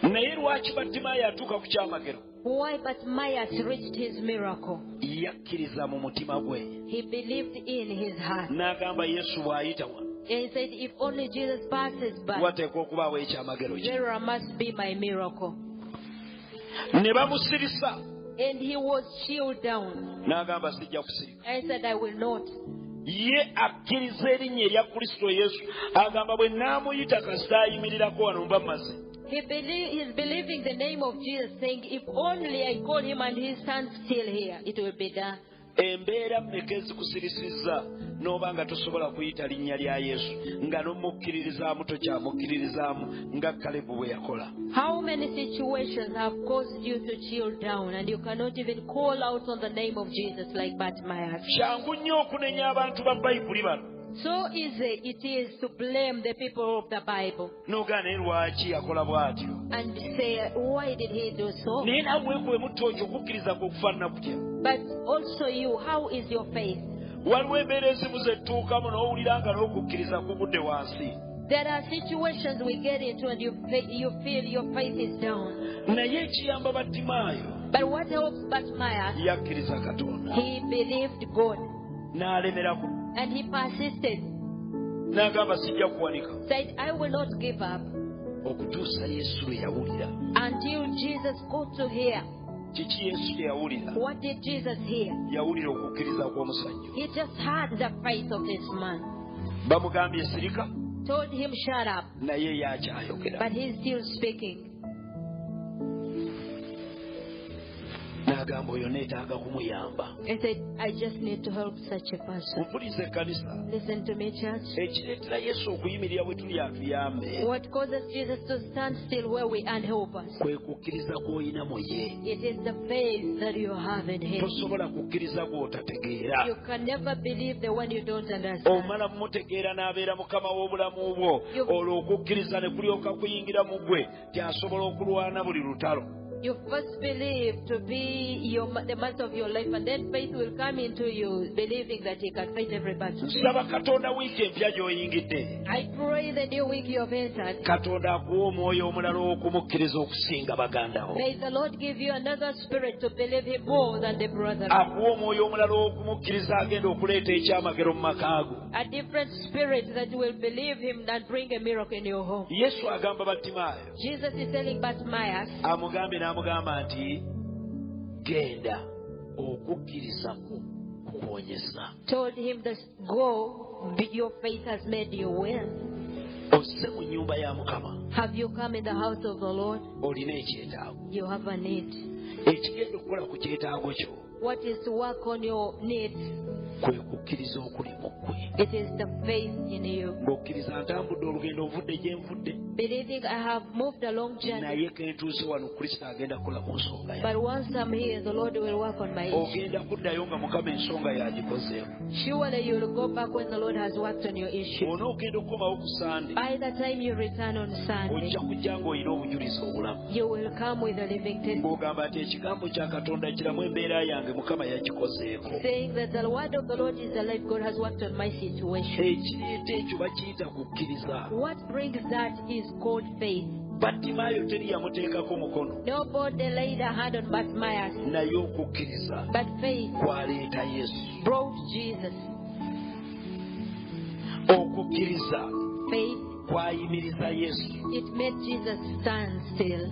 S1: Naye lwaki Battimayo atuuka ku kyamagero?
S2: Why Bartimaeus reached his miracle?
S1: Yakkiriza mu mutima gwe.
S2: He believed in his heart.
S1: N'agamba Yesu bw'ayitawa.
S2: And he said, if only Jesus passes by,
S1: wateekwa okubaawo ekyamagero kye.
S2: there must be my miracle.
S1: Ne bamusirisa.
S2: And he was chilled down.
S1: N'agamba sijja kusirika.
S2: I said, I will not.
S1: Ye akkiriza erinnya erya Kristo Yesu. Agamba bwe naamuyita kasita ayimirirako wano mba mmaze.
S2: He's believing the name of Jesus, saying, if only I call him and he stands still here, it will be done.
S1: Embeera mmeka ezikusirisizza n'oba nga tosobola kuyita linnya lya Yesu nga n'omukkiririzaamu tokyamukkiririzaamu nga Kalebu bwe yakola.
S2: How many situations have caused you to chill down and you cannot even call out on the name of Jesus like Bartimaeus?
S1: Kyangu nnyo okunenya abantu ba Bayibuli bano.
S2: So easy it is to blame the people of the Bible
S1: n'ogaa naye lwaki yakola bw'atyo.
S2: and say, why did he do so?
S1: Naye naawe weekuwe muttooki okukkiriza kwe okufaanana kutya.
S2: But also you, how is your faith?
S1: Waliwo embeera ezimu ze tutuukamu n'owulira nga n'okukkiriza kugudde wansi.
S2: There are situations we get into and you feel your faith is down.
S1: Naye ekiyamba Battimaayo
S2: But what helps Bartimaeus?
S1: yakkiriza Katonda.
S2: He believed God
S1: N'alemerako.
S2: and he persisted.
S1: N'agamba sijja kuwanika.
S2: Said, I will not give up
S1: Okutuusa Yesu lwe yawulira.
S2: until Jesus got to hear.
S1: Kiki Yesu kye yawulira?
S2: What did Jesus hear?
S1: Yawulira okukkiriza kw'omusajja.
S2: He just heard the faith of this man.
S1: Bamugambye sirika,
S2: Told him, shut up.
S1: naye yakyayogera.
S2: But he's still speaking.
S1: N'agamba oyo neetaaga kumuyamba.
S2: I said, I just need to help such a person.
S1: Mpuliriza ekkanisa.
S2: Listen to me, church.
S1: Ekireetera Yesu okuyimirira we tuli atuyambe.
S2: What causes Jesus to stand still where we and help us?
S1: Kwe kukkiriza kw'olina mu ye.
S2: It is the faith that you have in him.
S1: Tosobola kukkiriza gw'otategeera.
S2: You can never believe the one you don't understand.
S1: Omala mutegeera n'abeera mukama w'obulamu bwo. Olwo okukkiriza ne kulyoka kuyingira mu gwe ty'asobola okulwana buli lutalo.
S2: You first believe to be the master of your life, and then faith will come into you, believing that he can fight every battle.
S1: Nsaba Katonda wiiki empya gy'oyingidde.
S2: I pray the new week you have entered.
S1: Katonda akuwa omwoyo omulala okumukkiriza okusinga bagandawo.
S2: May the Lord give you another spirit to believe him more than the brother.
S1: Akuwa omwoyo omulala okumukkiriza agenda okuleeta ekyamagero mu maka go.
S2: A different spirit that will believe him and bring a miracle in your home.
S1: Yesu agamba Battimaayo.
S2: Jesus is telling Bartimaeus,
S1: N'amugamba nti genda okukkiriza kukuwonyeza.
S2: told him that go, your faith has made you well.
S1: Ozze mu nnyumba ya Mukama.
S2: Have you come in the house of the Lord?
S1: Olina ekyetaago.
S2: You have a need.
S1: Ekigenda okukola ku kyetaago kyo
S2: What is to work on your needs?
S1: kwe kukkiriza okuli mu ggwe.
S2: It is the faith in you.
S1: Ng'okkiriza ntambudde olugendo ovudde gye nvudde.
S2: Believing I have moved a long journey,
S1: Naye ke ntuuse wano Kristo agenda kukola mu nsonga yange.
S2: but once I'm here, the Lord will work on my issue.
S1: Ogenda kuddayo nga Mukama ensonga yagikozeemu.
S2: Surely you will go back when the Lord has worked on your issue.
S1: Onoogenda okukomawo ku Sande.
S2: By the time you return on Sunday,
S1: Ojja kujja ng'olina obujulizi obulamu.
S2: you will come with a living testimony,
S1: Ng'ogamba nti ekigambo kya Katonda kiramu embeera yange Mukama yagikozeeko.
S2: saying that the word of the Lord is alive, God has worked on my situation.
S1: Ekireeta ekyo bakiyita kukkiriza.
S2: What brings that is called faith.
S1: Battimaayo teri yamuteekako mukono.
S2: Nobody laid a hand on Bartimaeus,
S1: Naye okukkiriza
S2: but faith
S1: kwaleeta Yesu.
S2: brought Jesus.
S1: Okukkiriza
S2: Faith,
S1: kwayimiriza Yesu.
S2: it made Jesus stand still.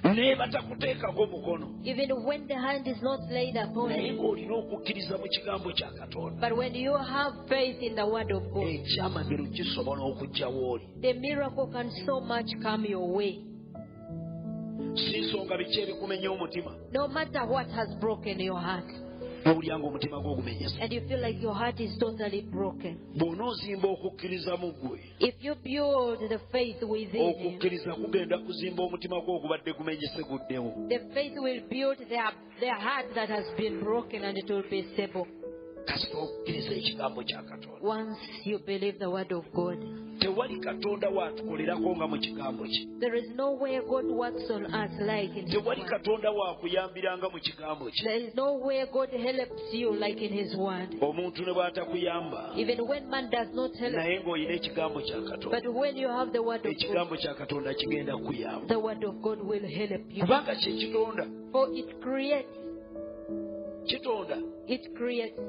S1: Ne batakuteekako mukono.
S2: Even when the hand is not laid upon
S1: Naye
S2: you.
S1: ng'olina okukkiriza mu kigambo kya Katonda.
S2: But when you have faith in the word of God,
S1: Ekyamagero kisobola okujja w'oli.
S2: the miracle can so much come your way.
S1: Si nsonga biki ebikumenya omutima.
S2: No matter what has broken your heart,
S1: Owulya ng'omutima gwo ogumenyese.
S2: and you feel like your heart is totally broken.
S1: Bw'onoozimba okukkiriza mu ggwe.
S2: If you build the faith within you,
S1: Okukkiriza kugenda kuzimba omutima gwo ogubadde gumenyese guddewo.
S2: the faith will build their heart that has been broken, and it will be stable.
S1: Kasita okukkiriza ekigambo kya Katonda.
S2: Once you believe the word of God,
S1: Tewali Katonda waatukolerako nga mu kigambo kye.
S2: there is no way God works on us like in His
S1: Tewali
S2: word.
S1: Katonda waakuyambiranga mu kigambo kye.
S2: There is no way God helps you like in His word.
S1: Omuntu ne bw'atakuyamba
S2: Even when man does not help,
S1: naye ng'olina ekigambo kya Katonda.
S2: but when you have the word of God,
S1: Ekigambo kya Katonda kigenda kukuyamba.
S2: the word of God will help you.
S1: Kubanga kye kitonda.
S2: For it creates.
S1: Kitonda.
S2: It creates.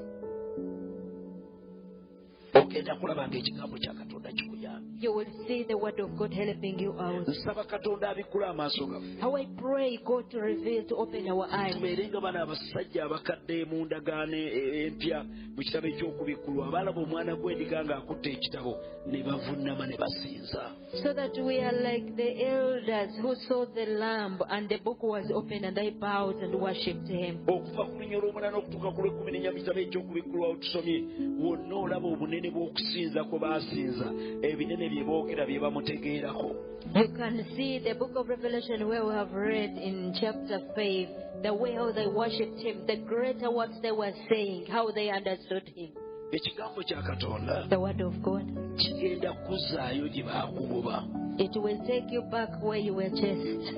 S1: Ogenda kulaba ng'ekigambo kya Katonda kikuyamba.
S2: You will see the word of God helping you out.
S1: Nsaba Katonda abikula amaaso gaffe.
S2: How I pray God to reveal, to open our eyes.
S1: Tubeerenga bano abasajja abakadde mu ndagaano empya mu kitabo eky'okubikkulwa abalaba omwana gw'endiga ng'akutte ekitabo ne bavunnama ne basinza.
S2: So that we are like the elders who saw the lamb and the book was opened and they bowed and worshipped him.
S1: Okuva ku lunya olw'omulala n'okutuuka ku lw'ekumi mu kitabo eky'okubikkulwa tusomye wonna olaba obunene bw'okusinza kwe baasinza ebinene bye boogera bye bamutegeerako.
S2: You can see the book of Revelation where we have read in chapter 5 the way how they worshipped him, the greater works they were saying, how they understood him.
S1: Ekigambo kya Katonda
S2: The word of God.
S1: kigenda kuzzaayo gye baakugoba.
S2: It will take you back where you were chased.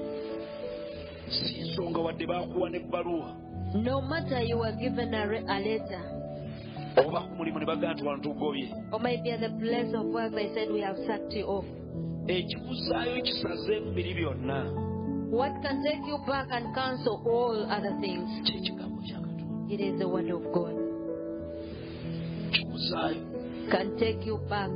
S1: Si nsonga wadde baakuwa n'ebbaluwa
S2: No matter you were given a letter,
S1: oba ku mulimu ne bagamba nti wano tugobye.
S2: or maybe at the place of work they said we have sacked you off.
S1: Ekikuzzaayo kisazeemu biri byonna
S2: What can take you back and cancel all other things?
S1: kye kigambo kya Katonda.
S2: It is the word of God.
S1: Kikuzzaayo.
S2: Can take you back.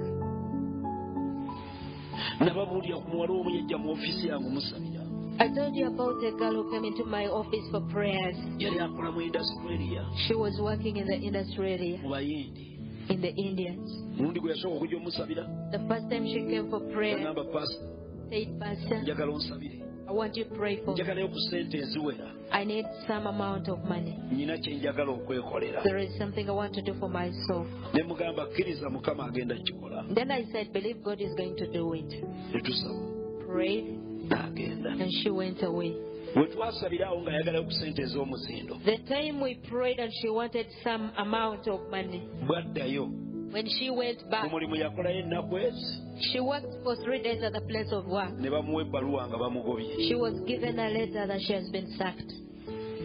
S1: Nababuulira ku muwala omu yajja mu ofiisi yange omusabira.
S2: I told you about a girl who came into my office for prayers.
S1: Yali akola mu industry area
S2: She was working in the industry area
S1: mu Bayindi.
S2: in the Indians.
S1: Mulundi gwe yasooka okujja omusabira
S2: The first time she came for prayer,
S1: agamba pasita
S2: said, Pastor,
S1: njagala onsabire.
S2: I want you to pray for me.
S1: Njagalayo ku ssente eziwera.
S2: I need some amount of money.
S1: Nnyina kye njagala okwekolera.
S2: There is something I want to do for myself.
S1: Ne mugamba kkiriza Mukama agenda kukikola.
S2: Then I said, believe God is going to do it.
S1: Ne tusaba.
S2: Prayed,
S1: N'agenda.
S2: and she went away.
S1: Bwe twasabirawo nga yagalayo ku ssente ez'omuzindo.
S2: The time we prayed and she wanted some amount of money.
S1: Bw'addayo
S2: When she went
S1: mu
S2: back,
S1: mulimu yakolayo ennaku ezi
S2: she worked for 3 days at the place of work.
S1: ne bamuwa ebbaluwa nga bamugobye.
S2: She was given a letter that she has been sacked.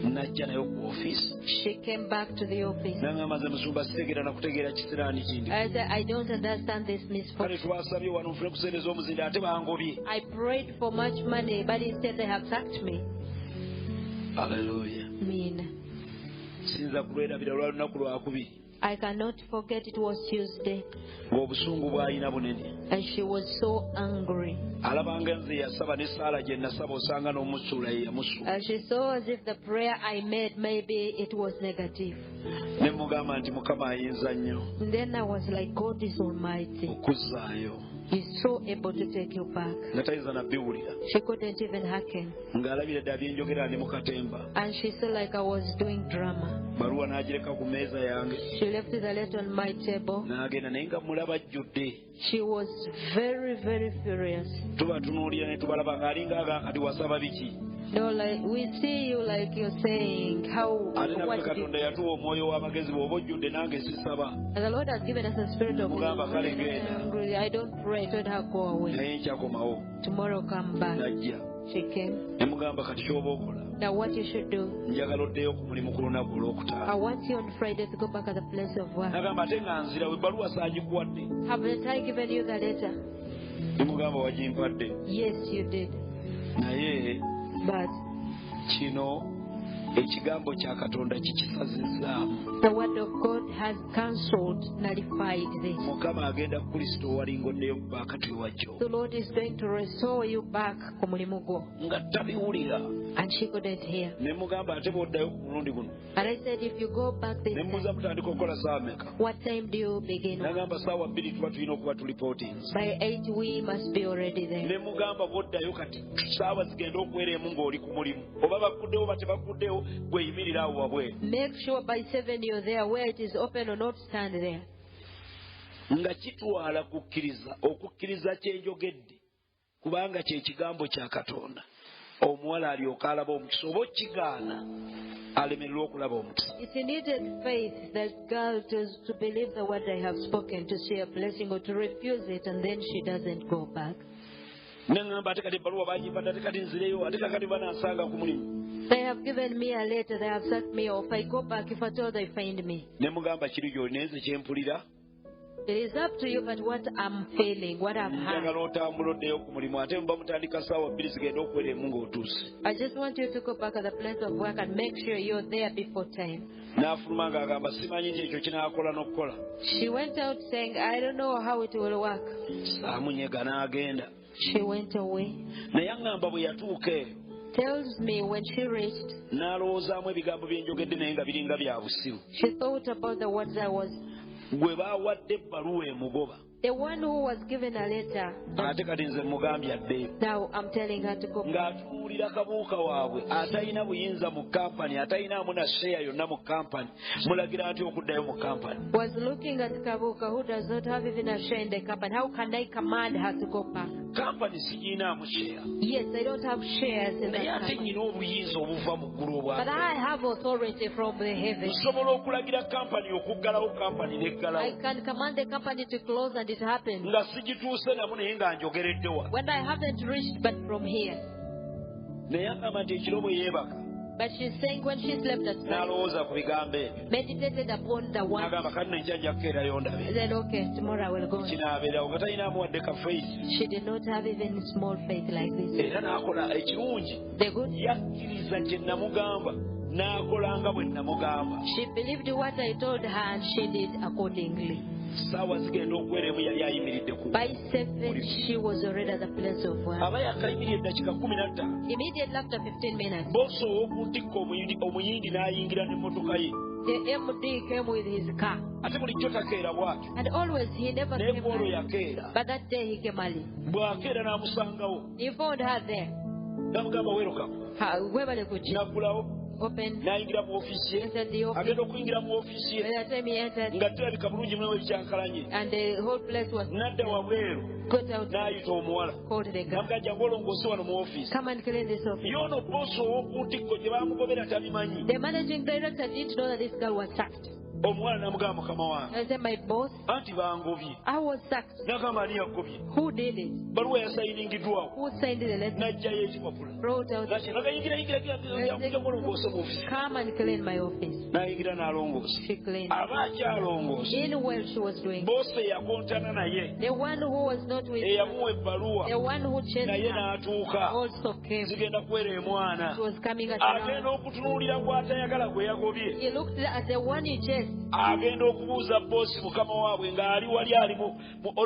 S1: N'ajja nayo ku ofiisi.
S2: She came back to the office.
S1: N'angamba nze musumba sitegeera na kutegeera kisiraani kindi.
S2: I said, I don't understand this
S1: Kale
S2: misfortune.
S1: twasabye wano nfune ku ssente ez'omuzindo ate bangobye.
S2: I prayed for much money, but instead they have sacked me.
S1: Haleluya.
S2: Mean.
S1: Sinza kulwerabira lwa lunaku lwakubiri.
S2: I cannot forget it was Tuesday,
S1: Ng'obusungu bw'alina bunene.
S2: and she was so angry.
S1: Alabanga nze yasaba ne Saala gye nasaba osanga n'omusuula ye yamusuula.
S2: And she saw as if the prayer I made, maybe it was negative.
S1: Ne mugamba nti Mukama ayinza nnyo
S2: And then I was like, God is almighty.
S1: okuzzaayo.
S2: He's so able to take you back.
S1: Nga tayinza nabbiwulira.
S2: She couldn't even hearken.
S1: Ng'alabira ddala bye njogera ne mu katemba.
S2: And she felt like I was doing drama.
S1: Baluwa n'agireka ku mmeeza yange.
S2: She left the letter on my table.
S1: N'agenda naye nga mulaba ajjudde.
S2: She was very, very furious.
S1: Tuba tunuulira ne tubalaba alinga kati wasaba biki.
S2: No, like we see you like you're saying how
S1: Ate naffe
S2: what did,
S1: Katonda yatuwa omwoyo w'amagezi bw'oba ojjudde nange sisaba.
S2: and the Lord has given us a spirit of
S1: Mugamba kale genda.
S2: angry. I don't pray. I told her go away.
S1: Naye nkyakomawo.
S2: Tomorrow come back.
S1: Najja.
S2: She came.
S1: Ne mugamba kati ky'oba okola.
S2: Now what you should do,
S1: njagala oddeyo ku mulimu ku lunaku
S2: I
S1: olwokutaano.
S2: want you on Friday to go back at the place of work.
S1: Nagamba ate nga nzira ebbaluwa saagikuwadde.
S2: Haven't I given you the letter?
S1: Nimugamba wagimpadde.
S2: Yes, you did.
S1: Naye
S2: But
S1: kino ekigambo kya Katonda kikisazizzaamu.
S2: the word of God has cancelled, nullified this.
S1: Mukama agenda Kristo walingoddeyo ku baakati wajjo.
S2: The Lord is going to restore you back ku mulimu gwo.
S1: Nga tabiwulira.
S2: And she couldn't hear.
S1: Ne mugamba ate bw'oddayo ku mulundi guno.
S2: And I said, if you go back this
S1: Ne mmuza
S2: time,
S1: mutandika okukola ssaawa mmeka?
S2: what time do you begin?
S1: Nagamba ssaawa 2 tuba tulina okuba tulipootinze.
S2: By 8 we must be already there.
S1: Ne mugamba bw'oddayo kati ssaawa zigenda okuwera emu ng'oli ku mulimu. Oba bakuddewo ba tebakuddewo gweyimirira awo wabweru.
S2: Make sure by 7 you're there, where it is open or not, stand there.
S1: Nga kitwala okukkiriza kyenjogedde kubanga kye kigambo kya Katonda. Omuwala alyoka alaba omukisa oba okigaana alemererwa okulaba omukisa.
S2: It needed faith that girl to believe the word I have spoken, to see a blessing, or to refuse it, and then she doesn't go back.
S1: Nengamba ate kati ebbaluwa baagimpadde ate kati nzireyo ate kakati banansanga ku mulimu.
S2: They have given me a letter, they have sacked me off. I go back if at all they find me.
S1: Ne mugamba kiri gy'olina nze kye mpulira.
S2: It is up to you, but what I'm feeling, what I've
S1: Njagala
S2: had.
S1: otambula oddeyo ku mulimu ate muba mutandika ssaawa 2 zigenda okuwera emu ng'otuuse.
S2: I just want you to go back at the place of work and make sure you're there before time.
S1: N'afuluma ng'agamba simanyi nti ekyo kinaakola n'okukola.
S2: She went out saying, I don't know how it will work.
S1: Saamunyega n'agenda.
S2: She went away.
S1: Naye aŋŋamba bwe yatuuka eyo
S2: Tells me when she reached,
S1: n'alowoozaamu ebigambo bye njogedde naye nga biringa bya busiru.
S2: she thought about the words I was.
S1: Gwe baawadde ebbaluwa emugoba.
S2: The one who was given a letter,
S1: Ate kati nze mugambye addeyo.
S2: now I'm telling her to go back.
S1: Ng'atunuulira kabuuka waabwe atalina buyinza mu kampani atalinaamu na sheya yonna mu kampani. Mulagira atya okuddayo mu kampani?
S2: Was looking at Kabuka, who does not have even a share in the company. How can I command her to go back?
S1: Kampani sigiinaamu sheya.
S2: Yes, I don't have shares in
S1: Naye
S2: that
S1: ate
S2: company.
S1: nnyina obuyinza obuva mu ggulu
S2: But
S1: obwa.
S2: I have authority from the heavens.
S1: Nsobola okulagira kampani okuggalawo kampani
S2: I
S1: n'eggalawo.
S2: can command the company to close and it happens.
S1: Nga sigituuse namu naye nga njogeredde wa.
S2: When I haven't reached but from here.
S1: Naye agamba nti ekiro bwe yeebaka
S2: But she's saying when she slept at night,
S1: n'alowooza ku bigambo ebyo.
S2: meditated upon the one.
S1: N'agamba kati nenkya nja kukeerayo ndabe.
S2: Then okay, tomorrow I will go.
S1: Kinaabeerawo nga talinaamu wadde ka faith.
S2: She did not have even small faith like this.
S1: Era n'akola ekirungi.
S2: The good,
S1: Yakkiriza kye namugamba n'akola nga bwe namugamba.
S2: she believed what I told her and she did accordingly.
S1: Ssaawa zigenda okuwera emu yali ayimiridde ku.
S2: By 7, she was already at the place of work.
S1: Aba yakayimiridde eddakiika 15.
S2: Immediately after 15 minutes,
S1: Boosi ow'oku ntikko omuyindi n'ayingira n'emmotoka ye.
S2: the MD came with his car.
S1: Ate bulijjo takeera bw'atyo.
S2: And always he never
S1: Naye
S2: came
S1: bw'olwo
S2: early.
S1: yakeera.
S2: But that day he came early.
S1: Bw'akeera n'amusangawo.
S2: He found her there.
S1: N'amugamba welcome.
S2: Webale kuki.
S1: N'aggulawo
S2: Open.
S1: n'ayingira mu ofiisi ye.
S2: Entered the office.
S1: Agenda okuyingira mu ofiisi ye.
S2: By the time he entered,
S1: Nga terabika bulungi mulimu ebikyankalanye.
S2: and the whole place was
S1: N'adda wabweru.
S2: got out,
S1: N'ayita omuwala.
S2: called the guy.
S1: N'amugamba jangu olongoose wano mu ofiisi.
S2: Come and clean this office.
S1: Y'ono boosi ow'oku ntikko gye baamugobera tabimanyi.
S2: The managing director didn't know that this girl was sacked.
S1: Omuwala n'amugamba mukama wange.
S2: I said, my boss,
S1: Anti bangobye.
S2: I was sacked.
S1: N'agamba ani yagobye.
S2: Who did it?
S1: Baluwa yasayiningiddwawo.
S2: Who signed the letter?
S1: N'aggyayo ekipapula.
S2: Wrote out,
S1: N'agayingira olongoose mu ofiisi.
S2: come and clean my office.
S1: N'ayingira n'alongoose.
S2: She cleaned.
S1: Aba akyalongoose.
S2: In while she was doing,
S1: Boosi eyakontana naye.
S2: the one who was not with her,
S1: Eyamuwa ebbaluwa.
S2: the one who chased
S1: Naye
S2: her,
S1: n'atuuka.
S2: also came.
S1: Zigenda kuwera emwana.
S2: She was coming at
S1: Agenda
S2: her.
S1: okutunuulira gw'atayagala gwe yagobye.
S2: He looked at the one he chased.
S1: Agenda okubuuza boosi mukama waabwe ng'ali wali ali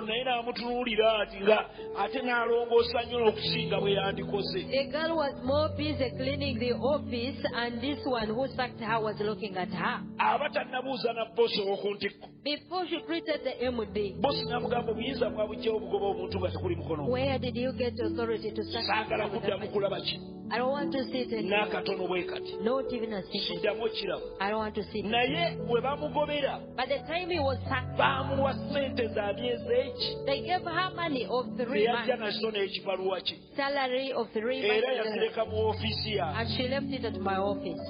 S1: naye n'amutunuulira ati nga ate n'alongoosa nnyo okusinga bwe yandikoze.
S2: A girl was more busy cleaning the office, and this one who sacked her was looking at her.
S1: Aba tannabuuza na boosi ow'oku ntikko.
S2: Before she greeted the MD,
S1: Boosi n'amugamba obuyinza bwabuggyewo obugoba omuntu nga tekuli mukono.
S2: where did you get authority to sack
S1: Saagala
S2: her?
S1: kuddamu kulaba ki.
S2: I don't want to see it anymore.
S1: N'akatono bwe kati.
S2: Not even a single.
S1: Siddamu okiraba.
S2: I don't want to see it.
S1: Naye bwe bamugobera
S2: By the time he was sacked,
S1: baamuwa ssente za myezi eki.
S2: they gave her money of 3
S1: Teyajja
S2: months,
S1: nazo n'ekibaluwa kye.
S2: salary of 3
S1: Era
S2: months,
S1: yazireka mu ofiisi yange.
S2: and she left it at my office.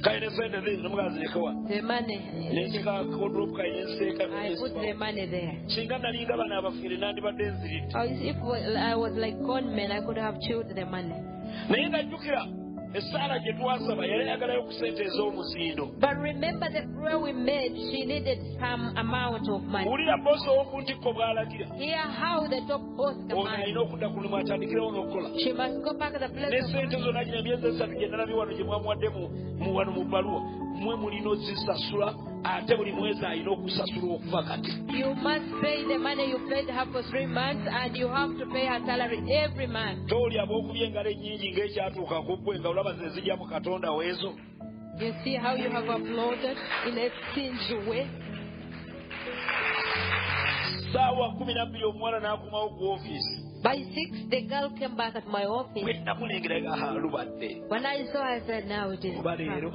S1: Kayine sente ze nomugazi zirekawa.
S2: The money,
S1: Nensika kodropu kayine nseeka.
S2: I put the money there.
S1: Singa nalinga bana abafiire nandibadde nziridde.
S2: If I was like con men, I could have chewed the money.
S1: Naye ng'ajjukira Esaala gye twasaba yali ayagalayo ku sente ez'omuzindo.
S2: But remember the prayer we made, she needed some amount of money.
S1: Wulira bosi ow'oku ntikko bw'alagira.
S2: Hear how the top boss
S1: Ono
S2: commands.
S1: alina okudda ku lumu atandikirawo n'okukola.
S2: She must go back to the place
S1: Ne
S2: of
S1: sente
S2: money.
S1: zonna gino emyezi 3 gye nalabye wano gye mwamuwadde mu wano mu bbaluwa mmwe mulina ozisasula ate buli mwezi alina okusasula okuva kati.
S2: You must pay the money you paid her for 3 months, and you have to pay her salary every month.
S1: Tooli ab'okubya engalo ennyingi ng'ekyatuuka ku ggwe nga olaba ze zijja mu Katonda weezo.
S2: You see how you have uploaded in a stingy way.
S1: Ssaawa 12 omuwala n'akomawo ku ofiisi.
S2: By 6, the girl came back at my office.
S1: Bwe namulengera lubadde.
S2: When I saw her, I said, now it is.
S1: Oba leero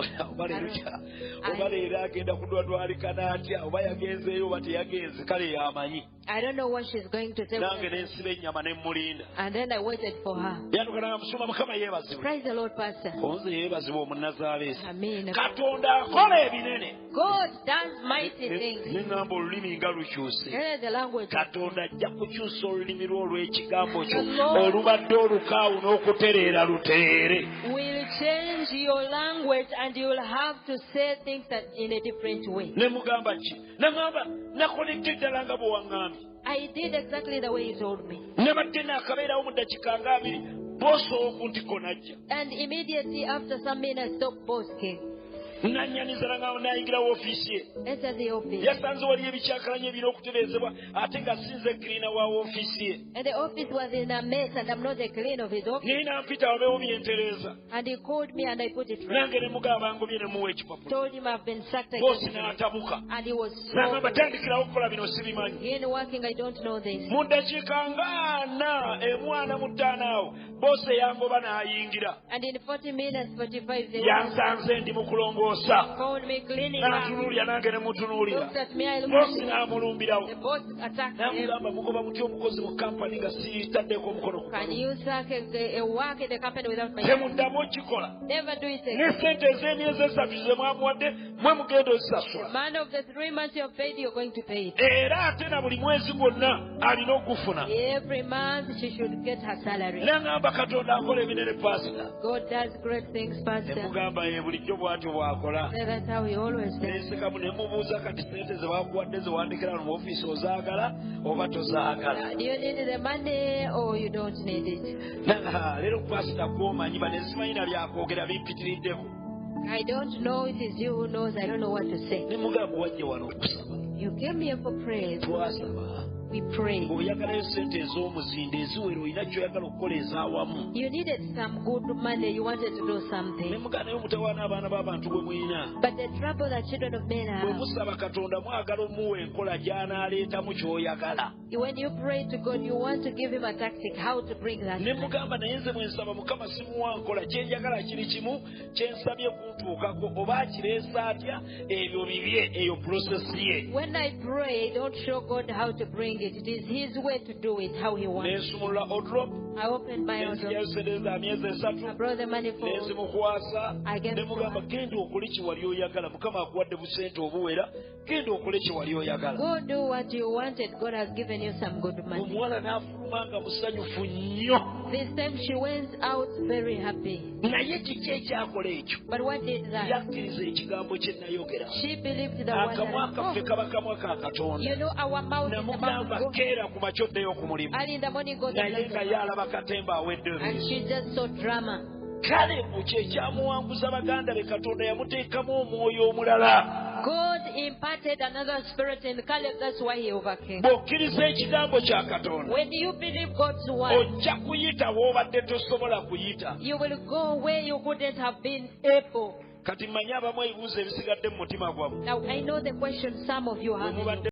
S1: agenda kudwadwalika n'atya oba yagenzeeyo oba teyagenze kale y'amanyi.
S2: I don't know what she's going to tell
S1: Nange
S2: me.
S1: ne nsiba ennyama ne mulinda.
S2: And then I waited for her.
S1: Yanduka n'amusoma Mukama yeebazibwe.
S2: Praise the Lord, Pastor.
S1: Onze yeebazibwe Omunnazaaleesi.
S2: Amen.
S1: Katonda akola ebinene.
S2: God does mighty things.
S1: Ne ŋŋamba olulimi nga lukyuse.
S2: Hear the language.
S1: Katonda ajja kukyusa olulimi lwo olw'ekigambo kyo olubadde olukaawu n'okutereera luteere.
S2: Will change your language, and you will have to say things that in a different way.
S1: Ne mugamba ki? Naŋŋamba nakoledde ddala nga bwe waŋŋambye.
S2: I did exactly the way you told me.
S1: Ne badde naakabeerawo mu ddakiika nga 2 boosi ow'oku ntiko n'ajja.
S2: And immediately after some minutes, the boss came.
S1: Nannyaniza n'ayingira woofiisi ye.
S2: Entered the office.
S1: Yasanze waliyo ebikyakalanye ebirina okutereezebwa ate nga sinze kiriina wa woofiisi ye.
S2: And the office was in a mess, and I'm not a clean of his office.
S1: Naye n'ampita wabeewo byentereeza.
S2: And he called me, and I put it right.
S1: Nange ne mugamba ngobye ne muwa ekipapula.
S2: Told him I've been sacked.
S1: Boosi n'atabuka.
S2: And he was
S1: N'agamba
S2: so
S1: tandikirawo okukola bino sibimanyi.
S2: in working. I don't know this.
S1: Mu ddakiika nga 45 awo boosi eyangoba n'ayingira.
S2: And in 40 minutes, 45, they
S1: Yansanze ndi mu kulongoosa.
S2: found me cleaning up.
S1: N'atunuulira nange ne mutunuulira.
S2: Looked at me, I looked
S1: Boosi
S2: at him.
S1: n'amulumbirawo.
S2: The boss attacked him.
S1: N'amugamba mugoba mutya omukozi mu kampani nga sitaddeko omukono ku
S2: Can
S1: kalulu.
S2: you sack a work in the company without my
S1: Temuddamu okikola.
S2: Never do it
S1: Ne
S2: again.
S1: sente ez'emyezi 3 ze mwamuwadde mwe mugenda ozisasula.
S2: Man of the 3 months you have paid, you're going to pay it.
S1: Era ate na buli mwezi gwonna alina okufuna.
S2: Every month she should get her salary.
S1: N'agamba Katonda akola ebinene pasita.
S2: God does great things,
S1: Ne
S2: Pastor.
S1: mugamba ye bulijjo bw'atyo bw'akola.
S2: That's how he always does.
S1: Neesekamu ne mubuuza kati sente ze bakuwadde ze wandikira mu ofiisi ozaagala oba tozaagala.
S2: Do you need the money or you don't need it?
S1: Leero pasita gw'omanyi bane simanyi na byakwogera bimpitiriddeko.
S2: I don't know. It is you who knows. I don't know what to say.
S1: Ne mugamba wajje wano okusaba.
S2: You came here for praise.
S1: Twasaba.
S2: We pray.
S1: Ng'oyagalayo sente ez'omuzindo eziwera olina ky'oyagala okukola ez'awamu.
S2: You needed some good money. You wanted to do
S1: Ne
S2: something.
S1: mugamba naye mutawaana abaana b'abantu bwe mulina.
S2: But the trouble that children of men
S1: Bwe
S2: have,
S1: musaba Katonda mwagala omuwa enkola gy'anaaleetamu ky'oyagala.
S2: when you pray to God, you want to give him a tactic how to bring that.
S1: Ne mugamba naye nze bwe nsaba Mukama simuwa nkola kyenjagala kiri kimu kyensabye kuntuukako oba akireesa atya ebyo bibye eyo purosesi ye.
S2: When I pray, I don't show God how to bring it. It is his way to do it, how he
S1: Ne
S2: wants.
S1: nsumulula odrop
S2: I opened my
S1: ne
S2: envelope.
S1: nzijayo sente za myezi 3
S2: I brought the money
S1: ne
S2: for.
S1: nzimukwasa
S2: I gave
S1: ne
S2: it to
S1: mugamba
S2: her.
S1: genda okole kye wali oyagala Mukama akuwadde busente obuwera genda okole kye wali oyagala.
S2: Go do what you wanted. God has given you some good money.
S1: Omuwala n'afuluma nga musanyufu nnyo.
S2: This time she went out very happy.
S1: Naye kiki ekyakola ekyo?
S2: But what did that?
S1: Yakkiriza ekigambo kye nayogera.
S2: She believed the word.
S1: Akamwa
S2: that
S1: kaffe
S2: I
S1: kaba kamwa ka
S2: spoke.
S1: Katonda.
S2: You know our mouth is the mouth
S1: Namugamba
S2: of God.
S1: keera ku makya oddeyo ku mulimu.
S2: Early in the morning, God
S1: Naye
S2: blessed
S1: nga
S2: her.
S1: yalaba katemba awedde
S2: And
S1: obiri.
S2: she just saw drama.
S1: Kalebu kye kyamuwanguza baganda be Katonda yamuteekamu omwoyo omulala.
S2: God imparted another spirit in Caleb. That's why he overcame.
S1: Bw'okkiriza ekigambo kya Katonda
S2: When you believe God's word,
S1: ojja kuyita w'obadde tosobola kuyita.
S2: you will go where you couldn't have been able.
S1: Kati mmanyi abamu ebibuuzo ebisigadde mu mutima gwammwe.
S2: Now, I know the question some of you
S1: Bwe
S2: have.
S1: mubadde